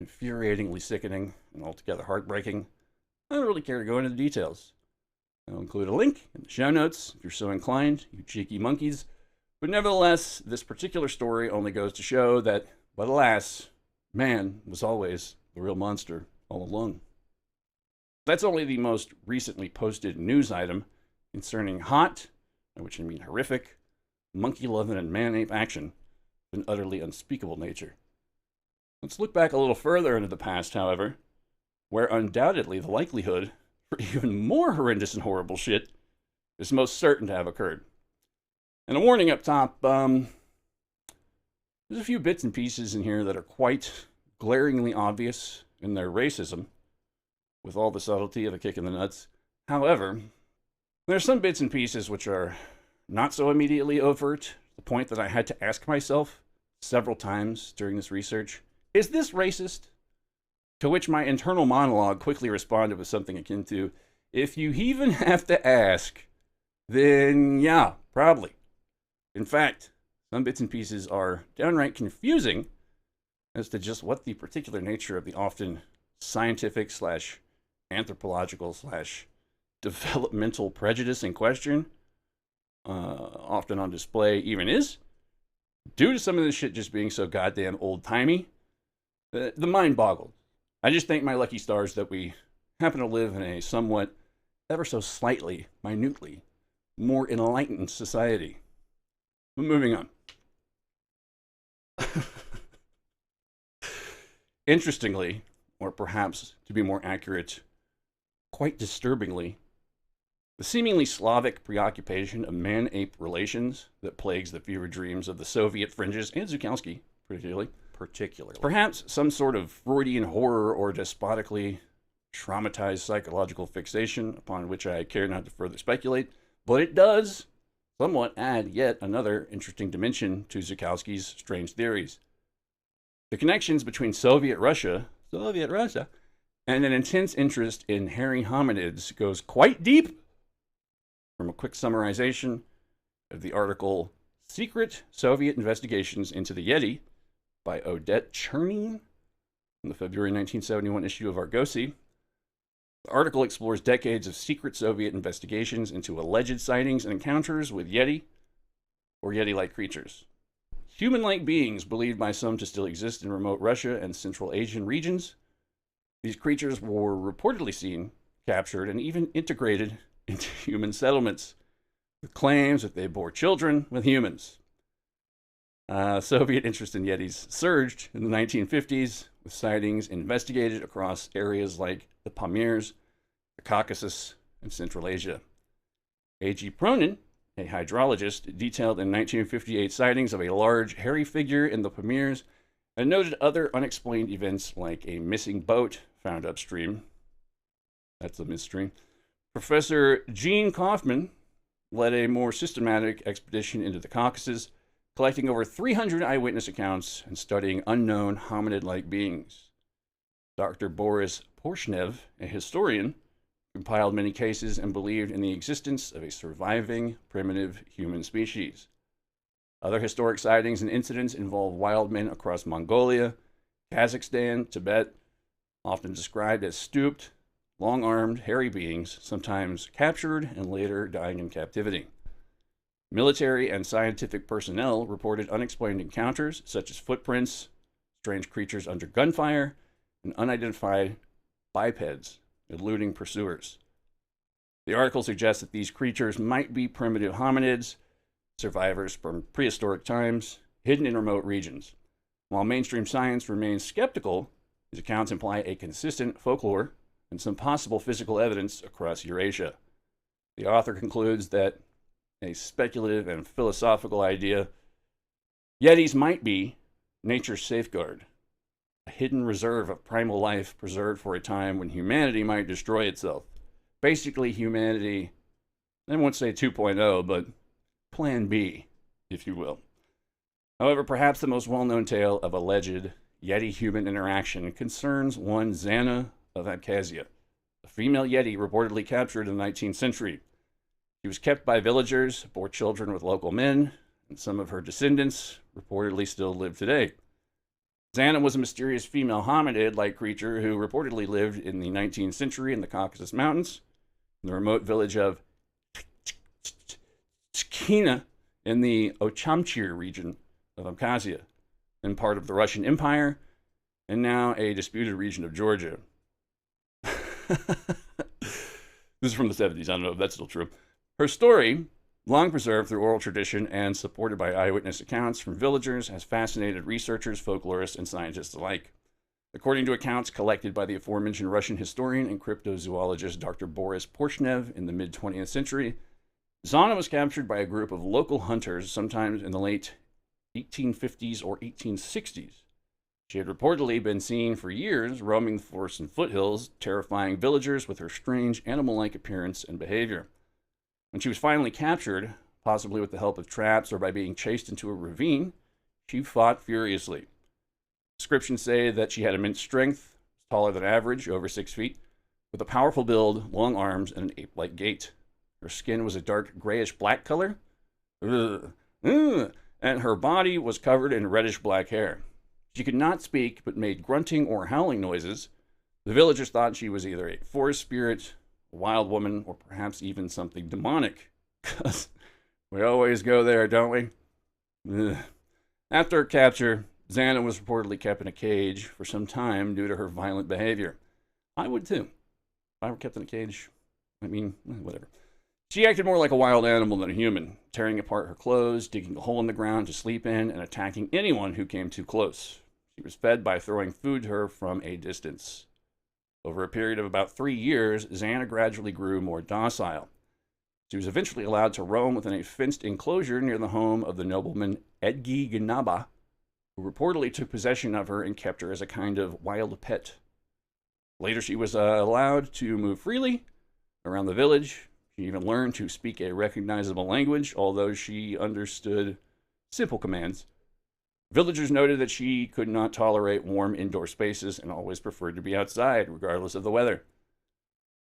infuriatingly sickening and altogether heartbreaking, I don't really care to go into the details. I'll include a link in the show notes if you're so inclined, you cheeky monkeys. But nevertheless, this particular story only goes to show that, but alas, man was always the real monster all along. That's only the most recently posted news item concerning hot, by which I mean horrific, monkey-loving and man-ape action of an utterly unspeakable nature. Let's look back a little further into the past, however, where undoubtedly the likelihood for even more horrendous and horrible shit is most certain to have occurred. And a warning up top, there's a few bits and pieces in here that are quite glaringly obvious in their racism, with all the subtlety of a kick in the nuts. However, there are some bits and pieces which are not so immediately overt, to the point that I had to ask myself several times during this research, is this racist? To which my internal monologue quickly responded with something akin to, if you even have to ask, then yeah, probably. In fact, some bits and pieces are downright confusing as to just what the particular nature of the often scientific / anthropological / developmental prejudice in question, often on display, even is, due to some of this shit just being so goddamn old-timey. The mind boggled. I just thank my lucky stars that we happen to live in a somewhat, ever so slightly, minutely, more enlightened society. But moving on. Interestingly, or perhaps to be more accurate, quite disturbingly, the seemingly Slavic preoccupation of man-ape relations that plagues the fever dreams of the Soviet fringes, and Szukalski particularly, perhaps some sort of Freudian horror or despotically traumatized psychological fixation upon which I care not to further speculate, but it does somewhat add yet another interesting dimension to Szukalski's strange theories. The connections between Soviet Russia, and an intense interest in hairy hominids goes quite deep. From a quick summarization of the article Secret Soviet Investigations into the Yeti by Odette Chernin in the February 1971 issue of Kossy, the article explores decades of secret Soviet investigations into alleged sightings and encounters with Yeti or Yeti-like creatures. Human-like beings believed by some to still exist in remote Russia and Central Asian regions. These creatures were reportedly seen, captured, and even integrated into human settlements, with claims that they bore children with humans. Soviet interest in Yetis surged in the 1950s, with sightings investigated across areas like the Pamirs, the Caucasus, and Central Asia. A.G. Pronin, a hydrologist, detailed in 1958 sightings of a large, hairy figure in the Pamirs, and noted other unexplained events like a missing boat found upstream. That's a midstream. Professor Gene Kaufman led a more systematic expedition into the Caucasus, collecting over 300 eyewitness accounts and studying unknown hominid-like beings. Dr. Boris Porshnev, a historian, compiled many cases and believed in the existence of a surviving primitive human species. Other historic sightings and incidents involve wild men across Mongolia, Kazakhstan, Tibet, often described as stooped, long-armed, hairy beings, sometimes captured and later dying in captivity. Military and scientific personnel reported unexplained encounters, such as footprints, strange creatures under gunfire, and unidentified bipeds eluding pursuers. The article suggests that these creatures might be primitive hominids, survivors from prehistoric times, hidden in remote regions. While mainstream science remains skeptical, these accounts imply a consistent folklore and some possible physical evidence across Eurasia. The author concludes that a speculative and philosophical idea, Yetis might be nature's safeguard, a hidden reserve of primal life preserved for a time when humanity might destroy itself. Basically, humanity, I won't say 2.0, but Plan B, if you will. However, perhaps the most well-known tale of alleged Yeti-human interaction concerns one Zana of Abkhazia, a female Yeti reportedly captured in the 19th century. She was kept by villagers, bore children with local men, and some of her descendants reportedly still live today. Zana was a mysterious female hominid-like creature who reportedly lived in the 19th century in the Caucasus Mountains, in the remote village of Tskina in the Ochamchir region of Abkhazia, then part of the Russian Empire, and now a disputed region of Georgia. This is from the 70s. I don't know if that's still true. Her story, long preserved through oral tradition and supported by eyewitness accounts from villagers, has fascinated researchers, folklorists, and scientists alike. According to accounts collected by the aforementioned Russian historian and cryptozoologist Dr. Boris Porshnev in the mid-20th century, Zana was captured by a group of local hunters sometimes in the late 1850s or 1860s. She had reportedly been seen for years roaming the forests and foothills, terrifying villagers with her strange animal-like appearance and behavior. When she was finally captured, possibly with the help of traps or by being chased into a ravine, she fought furiously. Descriptions say that she had immense strength, taller than average, over 6 feet, with a powerful build, long arms, and an ape-like gait. Her skin was a dark grayish-black color, and her body was covered in reddish-black hair. She could not speak, but made grunting or howling noises. The villagers thought she was either a forest spirit, a wild woman, or perhaps even something demonic. 'Cause we always go there, don't we? Ugh. After her capture, Xana was reportedly kept in a cage for some time due to her violent behavior. I would too. If I were kept in a cage, whatever. She acted more like a wild animal than a human, tearing apart her clothes, digging a hole in the ground to sleep in, and attacking anyone who came too close. She was fed by throwing food to her from a distance. Over a period of about 3 years, Xana gradually grew more docile. She was eventually allowed to roam within a fenced enclosure near the home of the nobleman Edgi Gnaba, who reportedly took possession of her and kept her as a kind of wild pet. Later, she was allowed to move freely around the village. She even learned to speak a recognizable language, although she understood simple commands. Villagers noted that she could not tolerate warm indoor spaces and always preferred to be outside, regardless of the weather.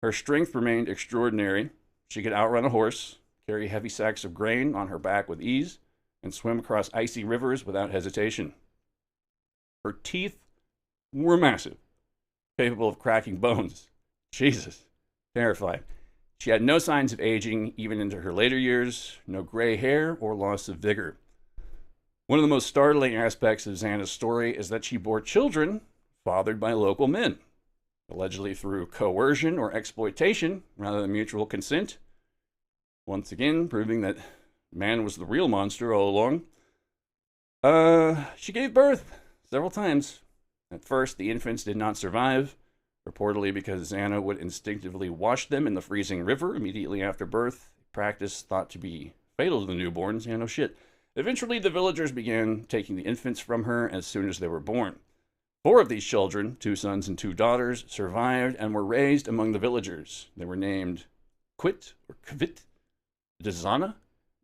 Her strength remained extraordinary. She could outrun a horse, carry heavy sacks of grain on her back with ease, and swim across icy rivers without hesitation. Her teeth were massive, capable of cracking bones. Jesus, terrifying. She had no signs of aging, even into her later years, no gray hair or loss of vigor. One of the most startling aspects of Xana's story is that she bore children fathered by local men, allegedly through coercion or exploitation rather than mutual consent. Once again, proving that man was the real monster all along. She gave birth several times. At first, the infants did not survive, reportedly because Xana would instinctively wash them in the freezing river immediately after birth, a practice thought to be fatal to the newborns. Yeah, no shit. Eventually, the villagers began taking the infants from her as soon as they were born. 4 of these children, 2 sons and 2 daughters, survived and were raised among the villagers. They were named Quit or Kvit, Dzana,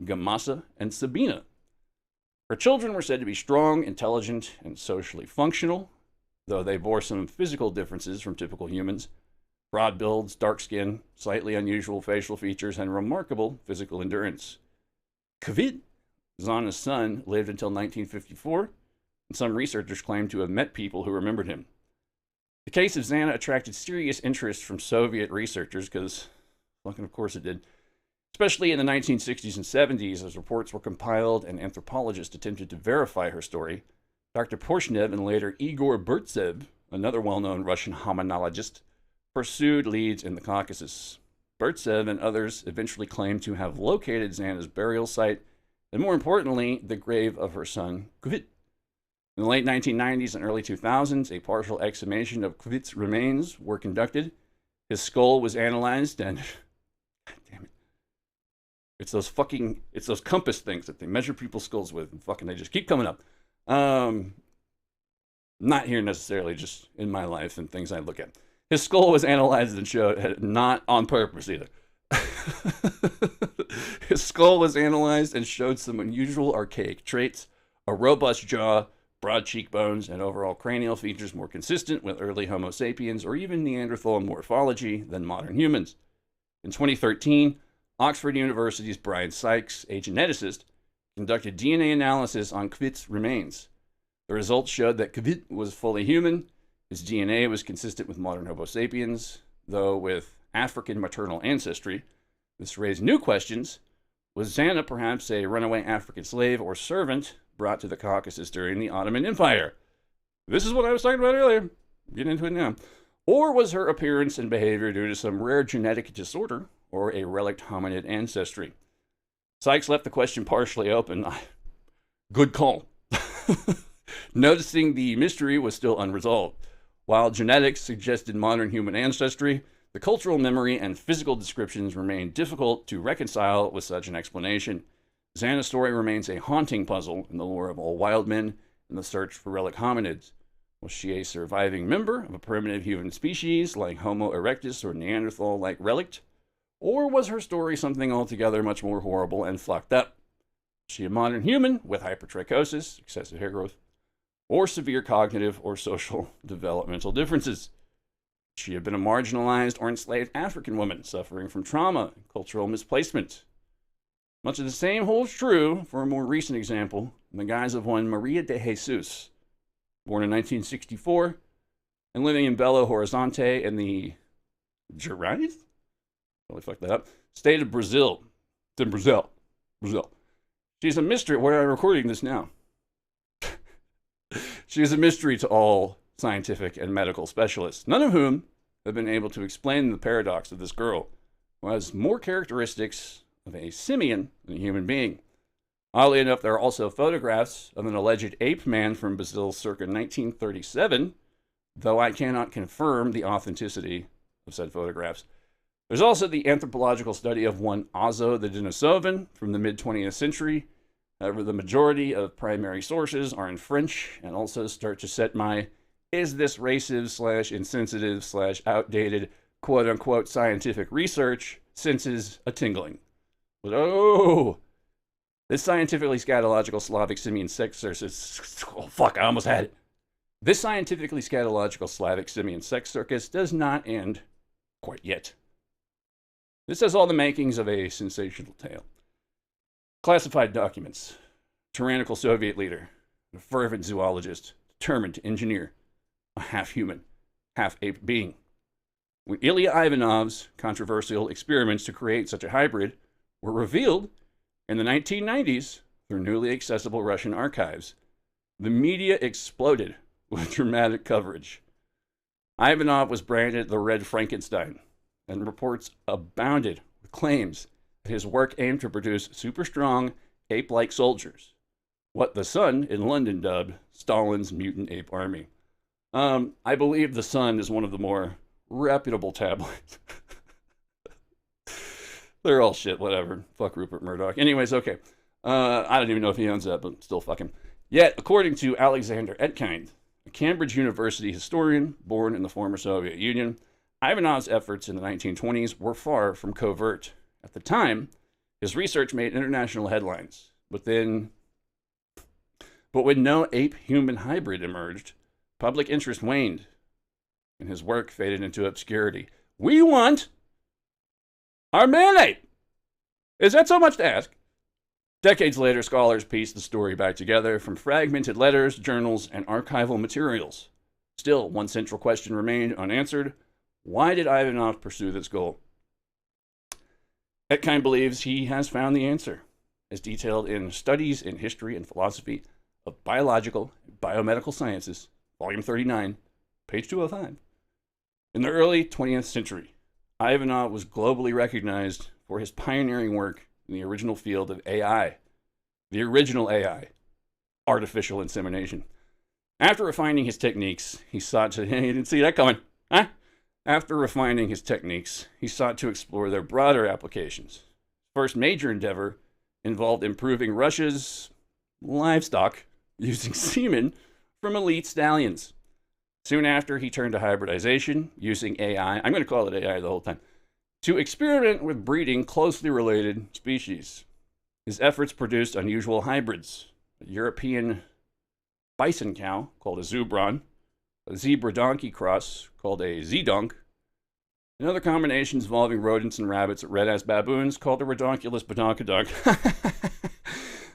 Gamasa, and Sabina. Her children were said to be strong, intelligent, and socially functional, though they bore some physical differences from typical humans. Broad builds, dark skin, slightly unusual facial features, and remarkable physical endurance. Kvit, Xana's son, lived until 1954, and some researchers claim to have met people who remembered him. The case of Xana attracted serious interest from Soviet researchers, because, fucking of course it did, especially in the 1960s and 70s, as reports were compiled and anthropologists attempted to verify her story. Dr. Porshnev and later Igor Burtsev, another well-known Russian hominologist, pursued leads in the Caucasus. Burtsev and others eventually claimed to have located Xana's burial site, and more importantly, the grave of her son, Kvit. In the late 1990s and early 2000s, a partial exhumation of Kvit's remains were conducted. His skull was analyzed, and God damn it. It's those compass things that they measure people's skulls with, and fucking they just keep coming up. Not here necessarily, just in my life and things I look at. His skull was analyzed and showed, not on purpose either. His skull was analyzed and showed some unusual archaic traits, a robust jaw, broad cheekbones, and overall cranial features more consistent with early Homo sapiens or even Neanderthal morphology than modern humans. In 2013, Oxford University's Brian Sykes, a geneticist, conducted DNA analysis on Kvit's remains. The results showed that Kvit was fully human. His DNA was consistent with modern Homo sapiens, though with African maternal ancestry. This raised new questions. Was Xana perhaps a runaway African slave or servant brought to the Caucasus during the Ottoman Empire? This is what I was talking about earlier. Get into it now. Or was her appearance and behavior due to some rare genetic disorder or a relict hominid ancestry? Sykes left the question partially open. Good call. Noticing the mystery was still unresolved. While genetics suggested modern human ancestry, the cultural memory and physical descriptions remain difficult to reconcile with such an explanation. Xana's story remains a haunting puzzle in the lore of all wild men and the search for relic hominids. Was she a surviving member of a primitive human species like Homo erectus or Neanderthal-like relict? Or was her story something altogether much more horrible and fucked up? Was she a modern human with hypertrichosis, excessive hair growth, or severe cognitive or social developmental differences? She had been a marginalized or enslaved African woman suffering from trauma and cultural misplacement. Much of the same holds true for a more recent example in the guise of one Maria de Jesus, born in 1964 and living in Belo Horizonte in the Gerais? Really fucked that up. State of Brazil. It's in Brazil. Brazil. She's a mystery. Where am I recording this now? She is a mystery to all scientific and medical specialists, none of whom have been able to explain the paradox of this girl, who has more characteristics of a simian than a human being. Oddly enough, there are also photographs of an alleged ape man from Brazil circa 1937, though I cannot confirm the authenticity of said photographs. There's also the anthropological study of one Ozo the Denisovan from the mid-20th century. However, the majority of primary sources are in French and also start to set my is this racist / insensitive / outdated quote-unquote scientific research senses a tingling. But oh, this scientifically scatological Slavic simian sex circus, oh fuck, I almost had it. This scientifically scatological Slavic simian sex circus does not end quite yet. This has all the makings of a sensational tale. Classified documents. Tyrannical Soviet leader, a fervent zoologist, determined to engineer a half-human, half-ape being. When Ilya Ivanov's controversial experiments to create such a hybrid were revealed in the 1990s through newly accessible Russian archives, the media exploded with dramatic coverage. Ivanov was branded the Red Frankenstein, and reports abounded with claims that his work aimed to produce super-strong, ape-like soldiers, what the Sun in London dubbed Stalin's mutant ape army. I believe the Sun is one of the more reputable tabloids. They're all shit, whatever. Fuck Rupert Murdoch. Anyways, okay. I don't even know if he owns that, but still fuck him. Yet, according to Alexander Etkind, a Cambridge University historian born in the former Soviet Union, Ivanov's efforts in the 1920s were far from covert. At the time, his research made international headlines. But when no ape-human hybrid emerged, public interest waned, and his work faded into obscurity. We want our man-ape! Is that so much to ask? Decades later, scholars pieced the story back together from fragmented letters, journals, and archival materials. Still, one central question remained unanswered. Why did Ivanov pursue this goal? Etkind believes he has found the answer, as detailed in Studies in History and Philosophy of Biological and Biomedical Sciences, Volume 39, page 205. In the early 20th century, Ivanov was globally recognized for his pioneering work in the original field of AI, the original AI, artificial insemination. After refining his techniques, he sought to... You didn't see that coming, huh? After refining his techniques, he sought to explore their broader applications. First major endeavor involved improving Russia's livestock using semen from elite stallions. Soon after, he turned to hybridization using AI, I'm going to call it AI the whole time, to experiment with breeding closely related species. His efforts produced unusual hybrids, a European bison cow called a zubron, a zebra donkey cross called a zedonk, and other combinations involving rodents and rabbits, red-ass baboons called a redonkulus badonkadonk.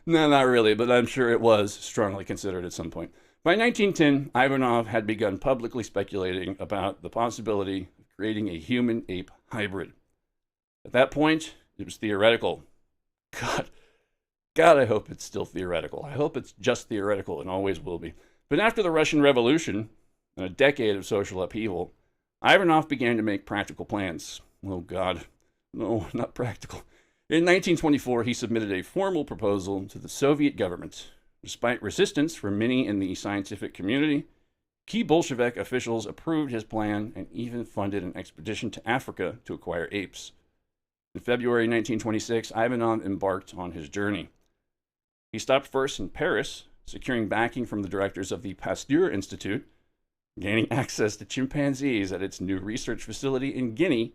No, not really, but I'm sure it was strongly considered at some point. By 1910, Ivanov had begun publicly speculating about the possibility of creating a human-ape hybrid. At that point, it was theoretical. God, I hope it's still theoretical. I hope it's just theoretical and always will be. But after the Russian Revolution and a decade of social upheaval, Ivanov began to make practical plans. Oh God, no, not practical. In 1924, he submitted a formal proposal to the Soviet government. Despite resistance from many in the scientific community, key Bolshevik officials approved his plan and even funded an expedition to Africa to acquire apes. In February 1926, Ivanov embarked on his journey. He stopped first in Paris, securing backing from the directors of the Pasteur Institute gaining access to chimpanzees at its new research facility in Guinea,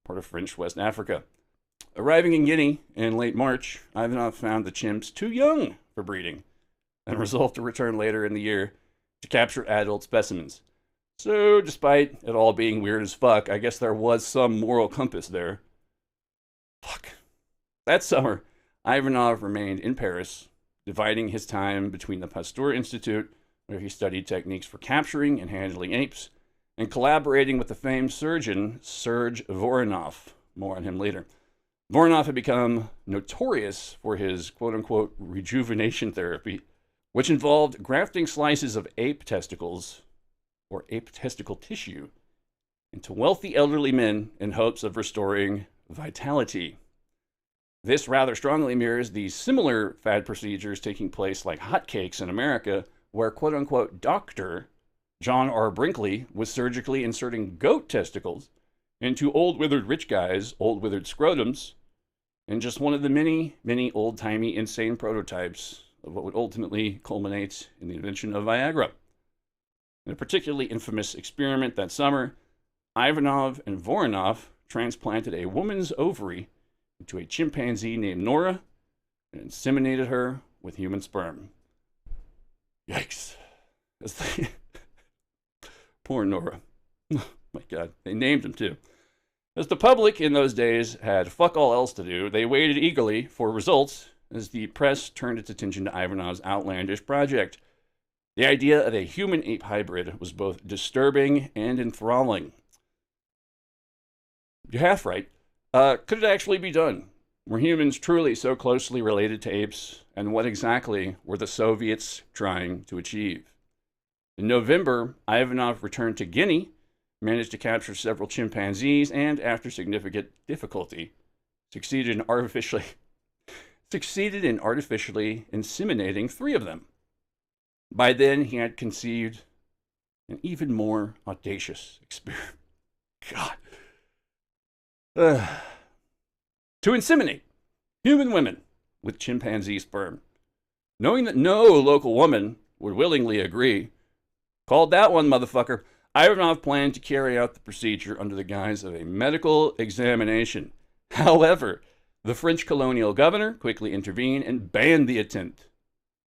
part of French West Africa. Arriving in Guinea in late March, Ivanov found the chimps too young for breeding and resolved to return later in the year to capture adult specimens. So, despite it all being weird as fuck, I guess there was some moral compass there. Fuck. That summer, Ivanov remained in Paris, dividing his time between the Pasteur Institute, where he studied techniques for capturing and handling apes, and collaborating with the famed surgeon Serge Voronov. More on him later. Voronov had become notorious for his quote-unquote rejuvenation therapy, which involved grafting slices of ape testicles, or ape testicle tissue, into wealthy elderly men in hopes of restoring vitality. This rather strongly mirrors the similar fad procedures taking place like hotcakes in America, where quote-unquote Dr. John R. Brinkley was surgically inserting goat testicles into old withered rich guys' old withered scrotums, and just one of the many, many old-timey insane prototypes of what would ultimately culminate in the invention of Viagra. In a particularly infamous experiment that summer, Ivanov and Voronov transplanted a woman's ovary into a chimpanzee named Nora and inseminated her with human sperm. Yikes. Poor Nora. Oh my God. They named him too. As the public in those days had fuck all else to do, they waited eagerly for results as the press turned its attention to Ivanov's outlandish project. The idea of a human-ape hybrid was both disturbing and enthralling. You're half right. Could it actually be done? Were humans truly so closely related to apes? And what exactly were the Soviets trying to achieve? In November, Ivanov returned to Guinea, managed to capture several chimpanzees, and after significant difficulty, succeeded in artificially inseminating 3 of them. By then, he had conceived an even more audacious experiment. God. To inseminate human women with chimpanzee sperm. Knowing that no local woman would willingly agree, called that one, motherfucker, Ivanov planned to carry out the procedure under the guise of a medical examination. However, the French colonial governor quickly intervened and banned the attempt.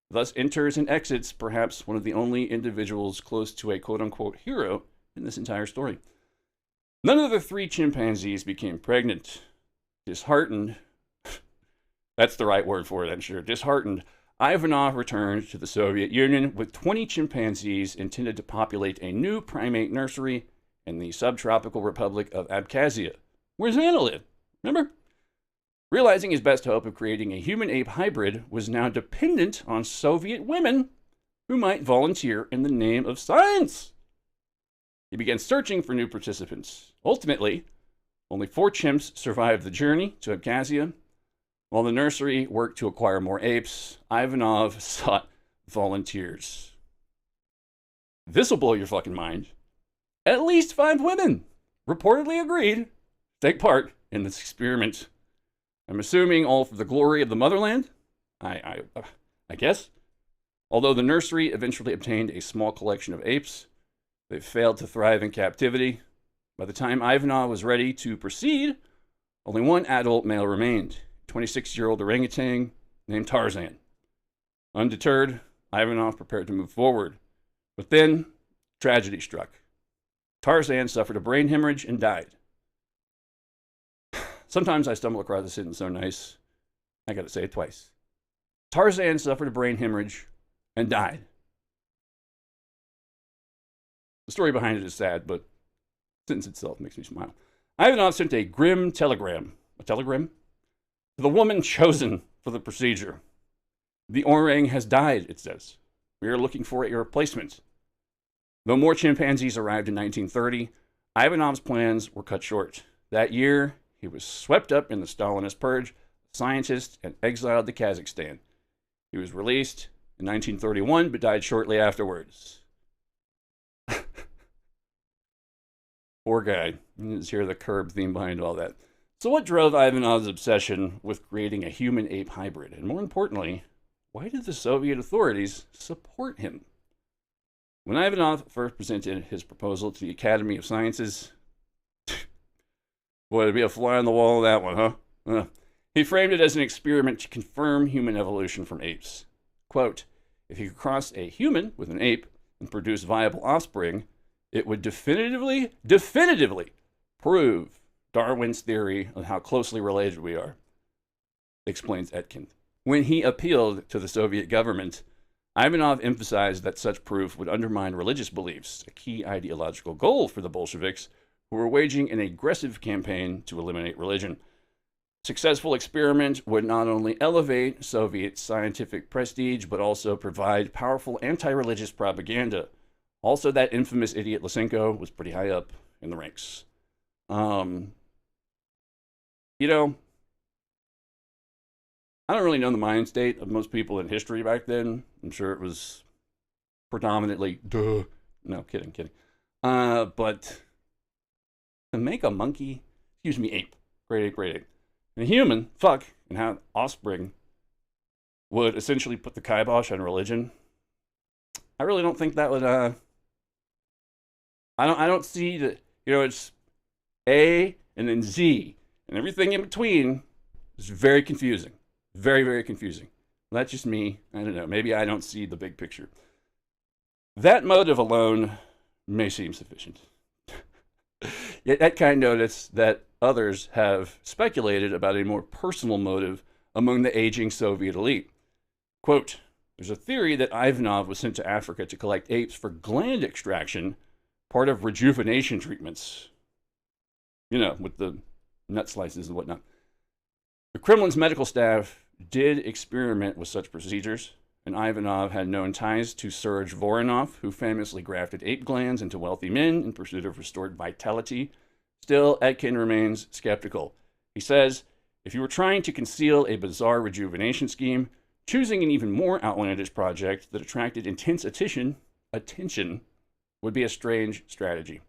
Thus enters and exits perhaps one of the only individuals close to a quote-unquote hero in this entire story. None of the 3 chimpanzees became pregnant. Disheartened, that's the right word for it, I'm sure. Disheartened, Ivanov returned to the Soviet Union with 20 chimpanzees intended to populate a new primate nursery in the subtropical Republic of Abkhazia, where Xana lived. Remember? Realizing his best hope of creating a human-ape hybrid was now dependent on Soviet women who might volunteer in the name of science. He began searching for new participants. Ultimately, only 4 chimps survived the journey to Abkhazia. While the nursery worked to acquire more apes, Ivanov sought volunteers. This will blow your fucking mind. At least 5 women reportedly agreed to take part in this experiment. I'm assuming all for the glory of the motherland? I guess. Although the nursery eventually obtained a small collection of apes, they failed to thrive in captivity. By the time Ivanov was ready to proceed, only 1 adult male remained, a 26-year-old orangutan named Tarzan. Undeterred, Ivanov prepared to move forward. But then, tragedy struck. Tarzan suffered a brain hemorrhage and died. Sometimes I stumble across a sentence so nice, I gotta say it twice. Tarzan suffered a brain hemorrhage and died. The story behind it is sad, but the sentence itself makes me smile. Ivanov sent a grim telegram, to the woman chosen for the procedure. The orang has died, it says. We are looking for a replacement. Though more chimpanzees arrived in 1930, Ivanov's plans were cut short. That year, he was swept up in the Stalinist purge, scientist, and exiled to Kazakhstan. He was released in 1931, but died shortly afterwards. Poor guy. You can just hear the Curb theme behind all that. So what drove Ivanov's obsession with creating a human-ape hybrid? And more importantly, why did the Soviet authorities support him? When Ivanov first presented his proposal to the Academy of Sciences, boy, it'd be a fly on the wall, that one, huh? He framed it as an experiment to confirm human evolution from apes. Quote, if you could cross a human with an ape and produce viable offspring, it would definitively prove Darwin's theory of how closely related we are, explains Etkin. When he appealed to the Soviet government, Ivanov emphasized that such proof would undermine religious beliefs, a key ideological goal for the Bolsheviks, who were waging an aggressive campaign to eliminate religion. Successful experiment would not only elevate Soviet scientific prestige, but also provide powerful anti-religious propaganda. Also, that infamous idiot Lysenko was pretty high up in the ranks. You know, I don't really know the mind state of most people in history back then. I'm sure it was predominantly, duh. No, kidding. But to make a monkey, ape, great ape, and a human, and have offspring would essentially put the kibosh on religion. I really don't think that would, I don't see that, it's A and then Z, and everything in between is very confusing. Very, very confusing. That's just me. I don't know. Maybe I don't see the big picture. That motive alone may seem sufficient. Yet Etkin noticed that others have speculated about a more personal motive among the aging Soviet elite. Quote, there's a theory that Ivanov was sent to Africa to collect apes for gland extraction, part of rejuvenation treatments. With the nut slices and whatnot. The Kremlin's medical staff did experiment with such procedures, and Ivanov had known ties to Serge Voronov, who famously grafted ape glands into wealthy men in pursuit of restored vitality. Still, Etkin remains skeptical. He says, if you were trying to conceal a bizarre rejuvenation scheme, choosing an even more outlandish project that attracted intense attention would be a strange strategy.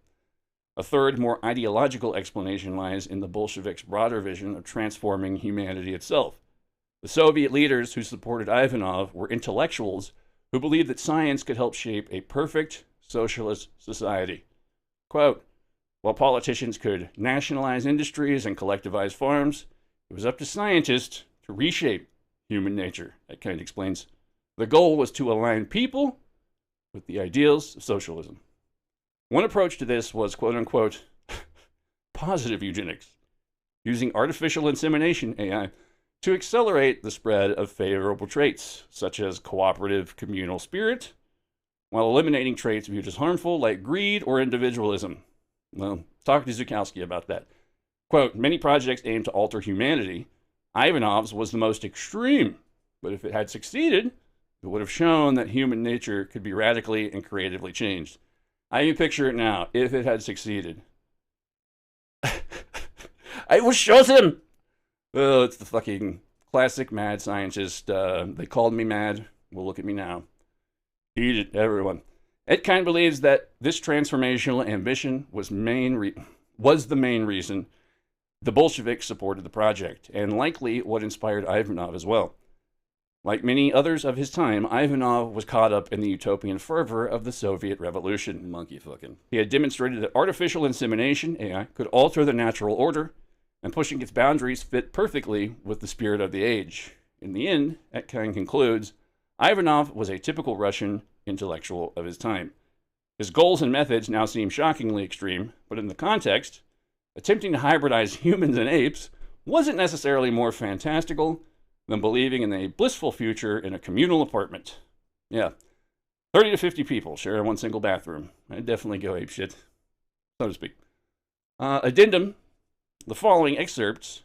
A third, more ideological explanation lies in the Bolsheviks' broader vision of transforming humanity itself. The Soviet leaders who supported Ivanov were intellectuals who believed that science could help shape a perfect socialist society. Quote, while politicians could nationalize industries and collectivize farms, it was up to scientists to reshape human nature, that kind of explains. The goal was to align people with the ideals of socialism. One approach to this was, quote-unquote, positive eugenics, using artificial insemination, AI, to accelerate the spread of favorable traits, such as cooperative communal spirit, while eliminating traits viewed as harmful, like greed or individualism. Well, talk to Szukalski about that. Quote, many projects aim to alter humanity. Ivanov's was the most extreme, but if it had succeeded, it would have shown that human nature could be radically and creatively changed. I can picture it now, if it had succeeded. I will show them! Oh, it's the fucking classic mad scientist. They called me mad. Well, look at me now. Eat it, everyone. Etkin believes that this transformational ambition was the main reason the Bolsheviks supported the project, and likely what inspired Ivanov as well. Like many others of his time, Ivanov was caught up in the utopian fervor of the Soviet Revolution. Monkey fucking. He had demonstrated that artificial insemination, AI, could alter the natural order, and pushing its boundaries fit perfectly with the spirit of the age. In the end, Etkin concludes, Ivanov was a typical Russian intellectual of his time. His goals and methods now seem shockingly extreme, but in the context, attempting to hybridize humans and apes wasn't necessarily more fantastical than believing in a blissful future in a communal apartment. Yeah, 30 to 50 people sharing one single bathroom. I'd definitely go apeshit, so to speak. Addendum, the following excerpts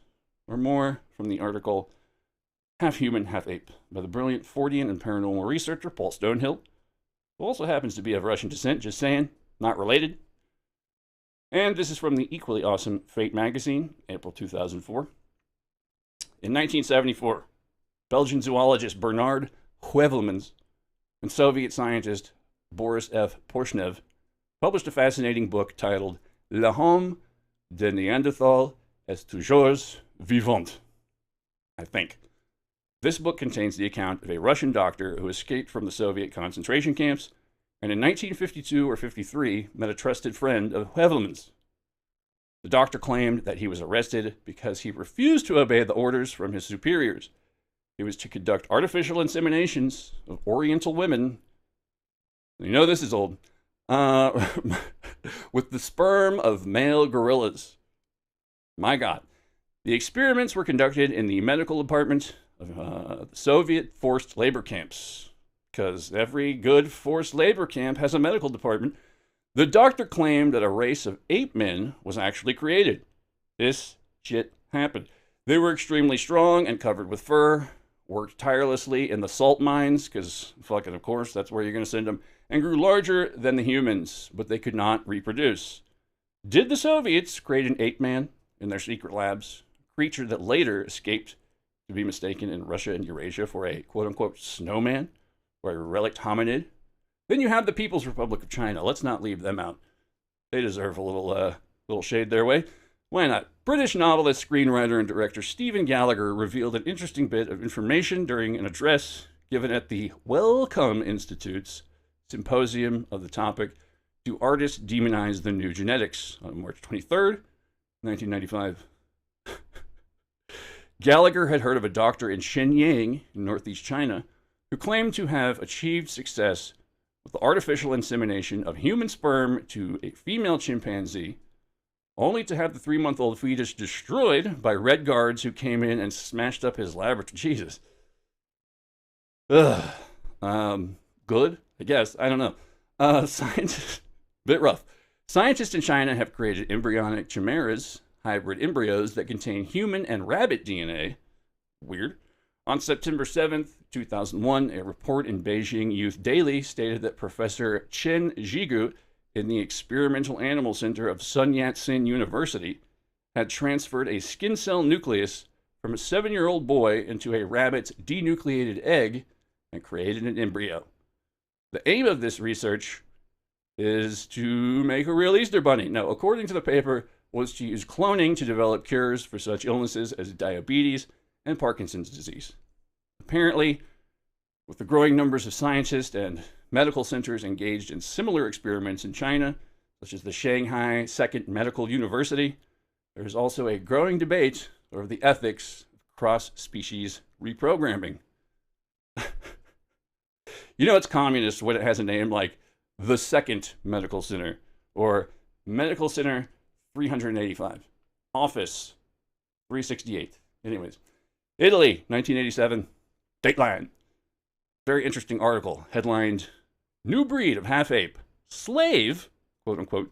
are more from the article Half Human, Half Ape by the brilliant Fortean and paranormal researcher Paul Stonehill, who also happens to be of Russian descent, just saying, not related. And this is from the equally awesome Fate magazine, April 2004. In 1974, Belgian zoologist Bernard Heuvelmans and Soviet scientist Boris F. Porshnev published a fascinating book titled L'homme de Neanderthal est toujours vivant, I think. This book contains the account of a Russian doctor who escaped from the Soviet concentration camps and in 1952 or 53 met a trusted friend of Hevelman's. The doctor claimed that he was arrested because he refused to obey the orders from his superiors. He was to conduct artificial inseminations of Oriental women. You know this is old. With the sperm of male gorillas. My God. The experiments were conducted in the medical department of the Soviet forced labor camps, because every good forced labor camp has a medical department. The doctor claimed that a race of ape men was actually created. This shit happened. They were extremely strong and covered with fur, worked tirelessly in the salt mines, because fucking, of course, that's where you're going to send them, and grew larger than the humans, but they could not reproduce. Did the Soviets create an ape man in their secret labs? A creature that later escaped to be mistaken in Russia and Eurasia for a quote-unquote snowman or a relict hominid? Then you have the People's Republic of China. Let's not leave them out. They deserve a little shade their way. Why not? British novelist, screenwriter, and director Stephen Gallagher revealed an interesting bit of information during an address given at the Wellcome Institute's symposium of the topic, Do Artists Demonize the New Genetics? On March 23rd, 1995. Gallagher had heard of a doctor in Shenyang, in northeast China, who claimed to have achieved success with the artificial insemination of human sperm to a female chimpanzee, only to have the 3-month-old fetus destroyed by Red Guards who came in and smashed up his laboratory. Jesus. Ugh. Good? I guess. I don't know. Scientists, bit rough. Scientists in China have created embryonic chimeras, hybrid embryos that contain human and rabbit DNA. Weird. On September 7th, 2001, a report in Beijing Youth Daily stated that Professor Chen Jigu in the Experimental Animal Center of Sun Yat-sen University had transferred a skin cell nucleus from a 7-year-old boy into a rabbit's denucleated egg and created an embryo. The aim of this research is to make a real Easter bunny. No, according to the paper, was to use cloning to develop cures for such illnesses as diabetes and Parkinson's disease. Apparently, with the growing numbers of scientists and medical centers engaged in similar experiments in China, such as the Shanghai Second Medical University, there is also a growing debate over the ethics of cross-species reprogramming. You know it's communist when it has a name like the Second Medical Center, or Medical Center 385, Office 368. Anyways, Italy, 1987, Dateline. Very interesting article, headlined, New Breed of Half-Ape, Slave, quote-unquote,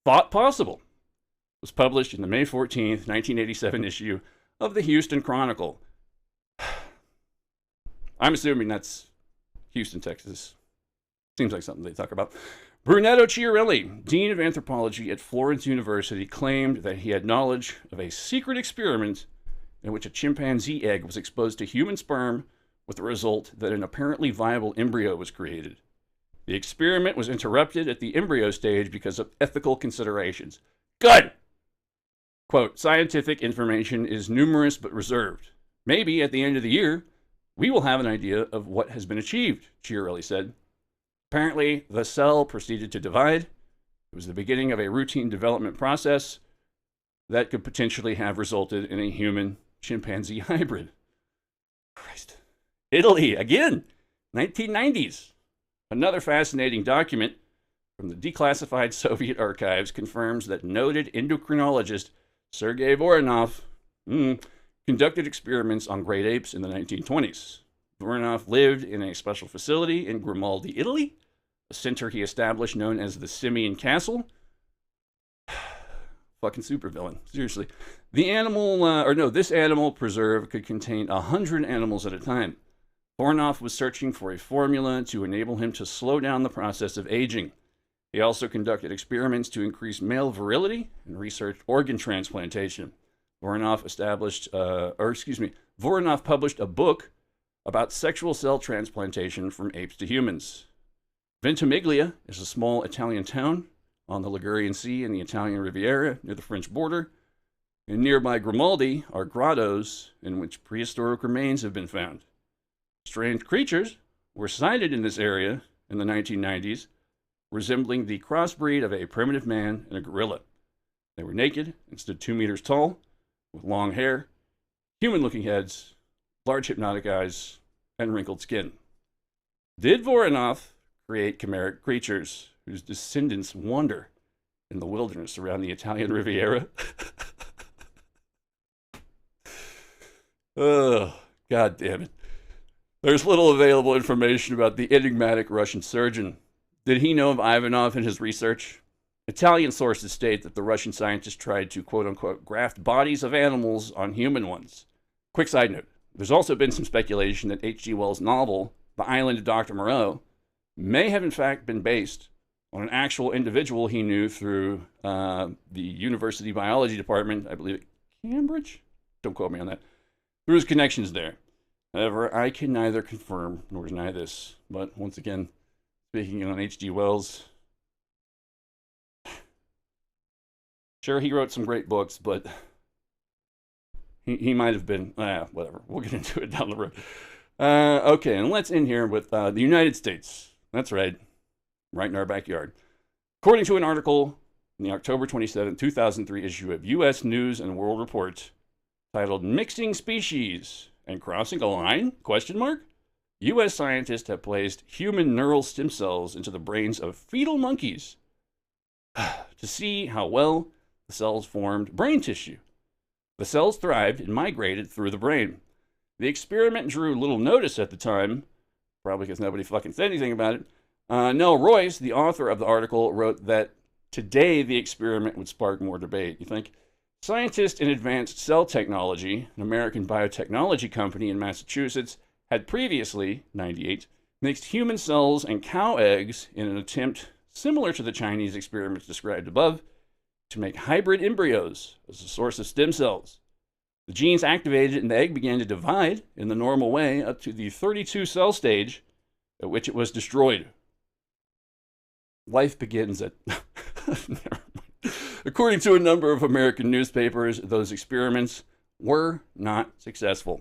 Thought Possible. It was published in the May 14th, 1987 issue of the Houston Chronicle. I'm assuming that's Houston, Texas. Seems like something they talk about. Brunetto Chiarelli, Dean of Anthropology at Florence University, claimed that he had knowledge of a secret experiment in which a chimpanzee egg was exposed to human sperm with the result that an apparently viable embryo was created. The experiment was interrupted at the embryo stage because of ethical considerations. Good! Quote, scientific information is numerous but reserved. Maybe at the end of the year, we will have an idea of what has been achieved, Chiarelli said. Apparently, the cell proceeded to divide. It was the beginning of a routine development process that could potentially have resulted in a human-chimpanzee hybrid. Christ. Italy, again, 1990s. Another fascinating document from the declassified Soviet archives confirms that noted endocrinologist Sergei Voronov conducted experiments on great apes in the 1920s. Voronov lived in a special facility in Grimaldi, Italy, a center he established known as the Simian Castle. Fucking supervillain, seriously. This animal preserve could contain 100 animals at a time. Voronov was searching for a formula to enable him to slow down the process of aging. He also conducted experiments to increase male virility and researched organ transplantation. Voronov published a book about sexual cell transplantation from apes to humans. Ventimiglia is a small Italian town on the Ligurian Sea in the Italian Riviera near the French border. And nearby Grimaldi are grottos in which prehistoric remains have been found. Strange creatures were sighted in this area in the 1990s, resembling the crossbreed of a primitive man and a gorilla. They were naked and stood 2 meters tall, with long hair, human-looking heads, large hypnotic eyes, and wrinkled skin. Did Voronov create chimeric creatures whose descendants wander in the wilderness around the Italian Riviera? Oh, God damn it. There's little available information about the enigmatic Russian surgeon. Did he know of Ivanov in his research? Italian sources state that the Russian scientist tried to quote-unquote graft bodies of animals on human ones. Quick side note, there's also been some speculation that H.G. Wells' novel, The Island of Dr. Moreau, may have in fact been based on an actual individual he knew through the university biology department, I believe at Cambridge? Don't quote me on that. Through his connections there. However, I can neither confirm nor deny this. But once again, speaking on H.G. Wells, sure, he wrote some great books, but he might have been, whatever. We'll get into it down the road. Okay, and let's end here with the United States. That's right in our backyard. According to an article in the October 27, 2003 issue of U.S. News and World Report titled Mixing Species and Crossing a Line? U.S. scientists have placed human neural stem cells into the brains of fetal monkeys to see how well the cells formed brain tissue. The cells thrived and migrated through the brain. The experiment drew little notice at the time, probably because nobody fucking said anything about it. Nell Royce, the author of the article, wrote that today the experiment would spark more debate. You think? Scientists in Advanced Cell Technology, an American biotechnology company in Massachusetts, had previously, 98, mixed human cells and cow eggs in an attempt similar to the Chinese experiments described above to make hybrid embryos as a source of stem cells. The genes activated and the egg began to divide in the normal way up to the 32 cell stage at which it was destroyed. Life begins at... According to a number of American newspapers, those experiments were not successful.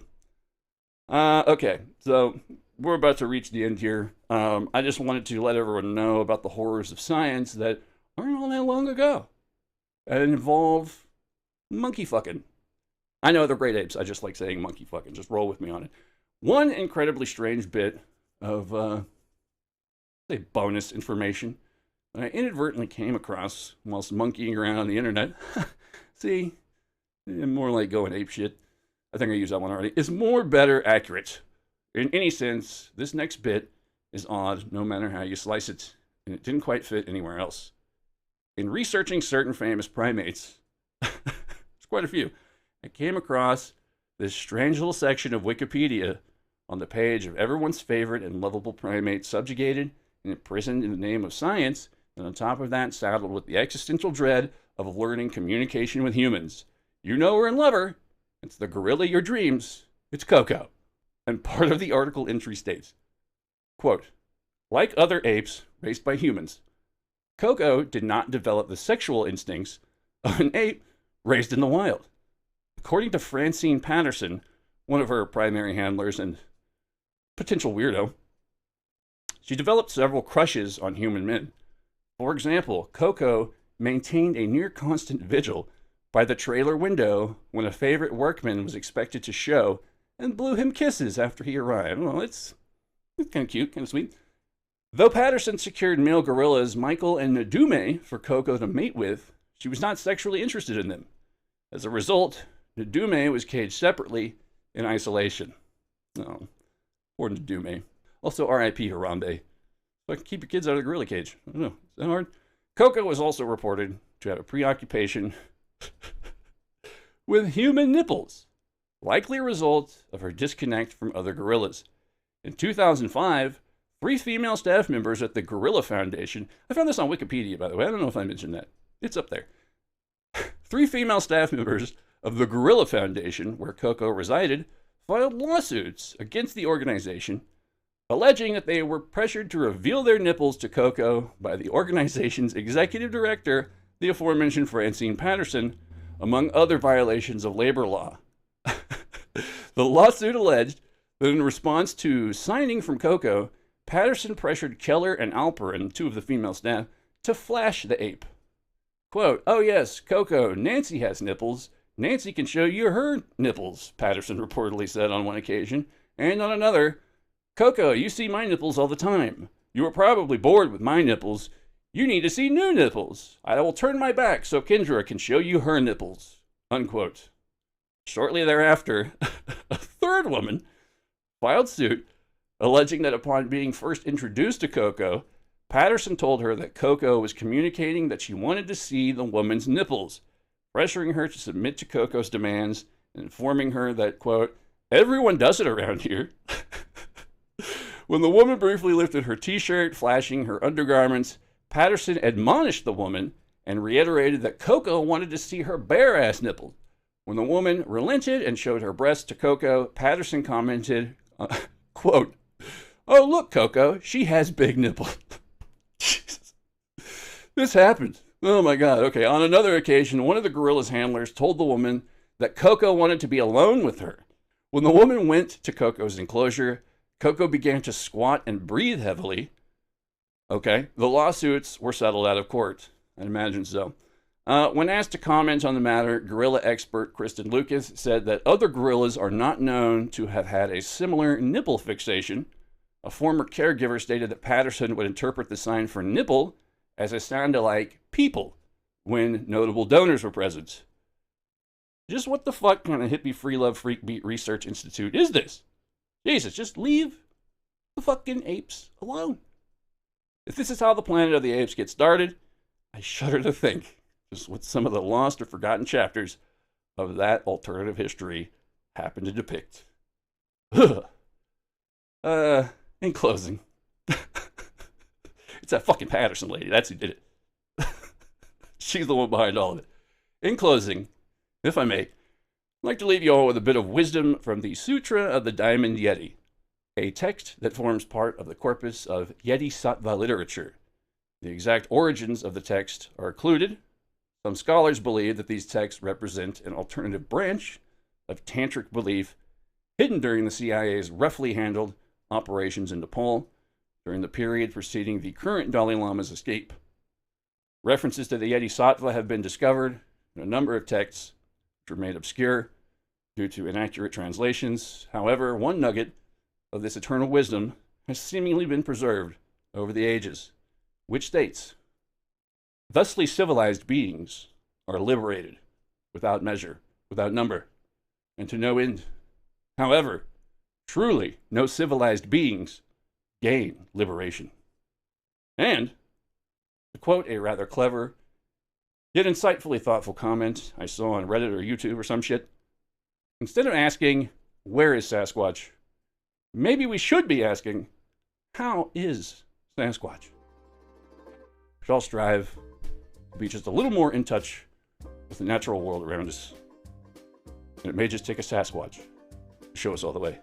Okay, so we're about to reach the end here. I just wanted to let everyone know about the horrors of science that aren't all that long ago and involve monkey fucking. I know they're great apes. I just like saying monkey fucking. Just roll with me on it. One incredibly strange bit of, say, bonus information I inadvertently came across whilst monkeying around on the internet. See, more like going apeshit. I think I used that one already. Is more, better, accurate. In any sense, this next bit is odd no matter how you slice it, and it didn't quite fit anywhere else. In researching certain famous primates, there's quite a few, I came across this strange little section of Wikipedia on the page of everyone's favorite and lovable primate subjugated and imprisoned in the name of science, and on top of that, saddled with the existential dread of learning communication with humans. You know her and love her. It's the gorilla of your dreams. It's Coco. And part of the article entry states, quote, like other apes raised by humans, Coco did not develop the sexual instincts of an ape raised in the wild. According to Francine Patterson, one of her primary handlers and potential weirdo, she developed several crushes on human men. For example, Coco maintained a near constant vigil by the trailer window when a favorite workman was expected to show and blew him kisses after he arrived. Well, it's kind of cute, kind of sweet. Though Patterson secured male gorillas Michael and Nadume for Coco to mate with, she was not sexually interested in them. As a result, Nadume was caged separately in isolation. Oh, poor Nadume. Also, R.I.P. Harambe. But keep your kids out of the gorilla cage. I don't know. Is that hard? Coco was also reported to have a preoccupation with human nipples, likely a result of her disconnect from other gorillas. In 2005, 3 female staff members at the Gorilla Foundation, I found this on Wikipedia, by the way. I don't know if I mentioned that. It's up there. 3 female staff members of the Gorilla Foundation, where Coco resided, filed lawsuits against the organization, alleging that they were pressured to reveal their nipples to Coco by the organization's executive director, the aforementioned Francine Patterson, among other violations of labor law. The lawsuit alleged that in response to signing from Coco, Patterson pressured Keller and Alperin, two of the female staff, to flash the ape. Quote, "Oh yes, Coco, Nancy has nipples. Nancy can show you her nipples," Patterson reportedly said on one occasion. And on another, "Coco, you see my nipples all the time. You are probably bored with my nipples. You need to see new nipples. I will turn my back so Kendra can show you her nipples." Unquote. Shortly thereafter, a third woman filed suit, alleging that upon being first introduced to Coco, Patterson told her that Coco was communicating that she wanted to see the woman's nipples, pressuring her to submit to Coco's demands and informing her that, quote, "Everyone does it around here." When the woman briefly lifted her t-shirt, flashing her undergarments, Patterson admonished the woman and reiterated that Coco wanted to see her bare-ass nipples. When the woman relented and showed her breasts to Coco, Patterson commented, quote, "Oh, look, Coco, she has big nipples." Jesus. This happened. Oh my God. Okay. On another occasion, one of the gorilla's handlers told the woman that Coco wanted to be alone with her. When the woman went to Coco's enclosure, Coco began to squat and breathe heavily. Okay. The lawsuits were settled out of court. I'd imagine so. When asked to comment on the matter, gorilla expert Kristen Lucas said that other gorillas are not known to have had a similar nipple fixation. A former caregiver stated that Patterson would interpret the sign for nipple as a sound like people when notable donors were present. Just what the fuck kind of hippie free love freak beat research institute is this? Jesus, just leave the fucking apes alone. If this is how the Planet of the Apes gets started, I shudder to think just what some of the lost or forgotten chapters of that alternative history happen to depict. In closing, it's that fucking Patterson lady. That's who did it. She's the one behind all of it. In closing, if I may, I'd like to leave you all with a bit of wisdom from the Sutra of the Diamond Yeti, a text that forms part of the corpus of Yeti Sattva literature. The exact origins of the text are occluded. Some scholars believe that these texts represent an alternative branch of tantric belief hidden during the CIA's roughly handled operations in Nepal during the period preceding the current Dalai Lama's escape. References to the Yeti Sattva have been discovered in a number of texts which were made obscure due to inaccurate translations. However, one nugget of this eternal wisdom has seemingly been preserved over the ages, which states, "Thusly civilized beings are liberated without measure, without number, and to no end. However, truly no civilized beings gain liberation." And, to quote a rather clever, yet insightfully thoughtful comment I saw on Reddit or YouTube or some shit, instead of asking, "Where is Sasquatch?" maybe we should be asking, "How is Sasquatch?" We should all strive to be just a little more in touch with the natural world around us. And it may just take a Sasquatch to show us all the way.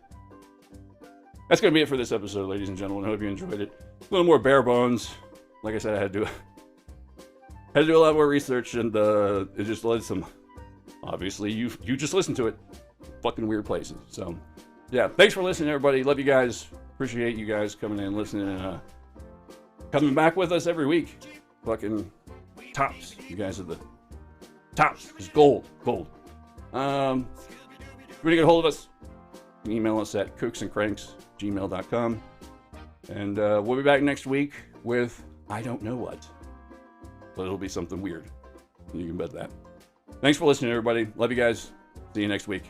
That's going to be it for this episode, ladies and gentlemen. I hope you enjoyed it. A little more bare bones. Like I said, I had to do a lot more research, and it just led some, obviously, you just listened to it, fucking weird places. So, yeah, thanks for listening, everybody. Love you guys. Appreciate you guys coming in, listening, and coming back with us every week. Fucking tops. You guys are the tops. It's gold. If you want to get a hold of us, you can email us at kooksandcranks@gmail.com. And we'll be back next week with I don't know what. But it'll be something weird. You can bet that. Thanks for listening, everybody. Love you guys. See you next week.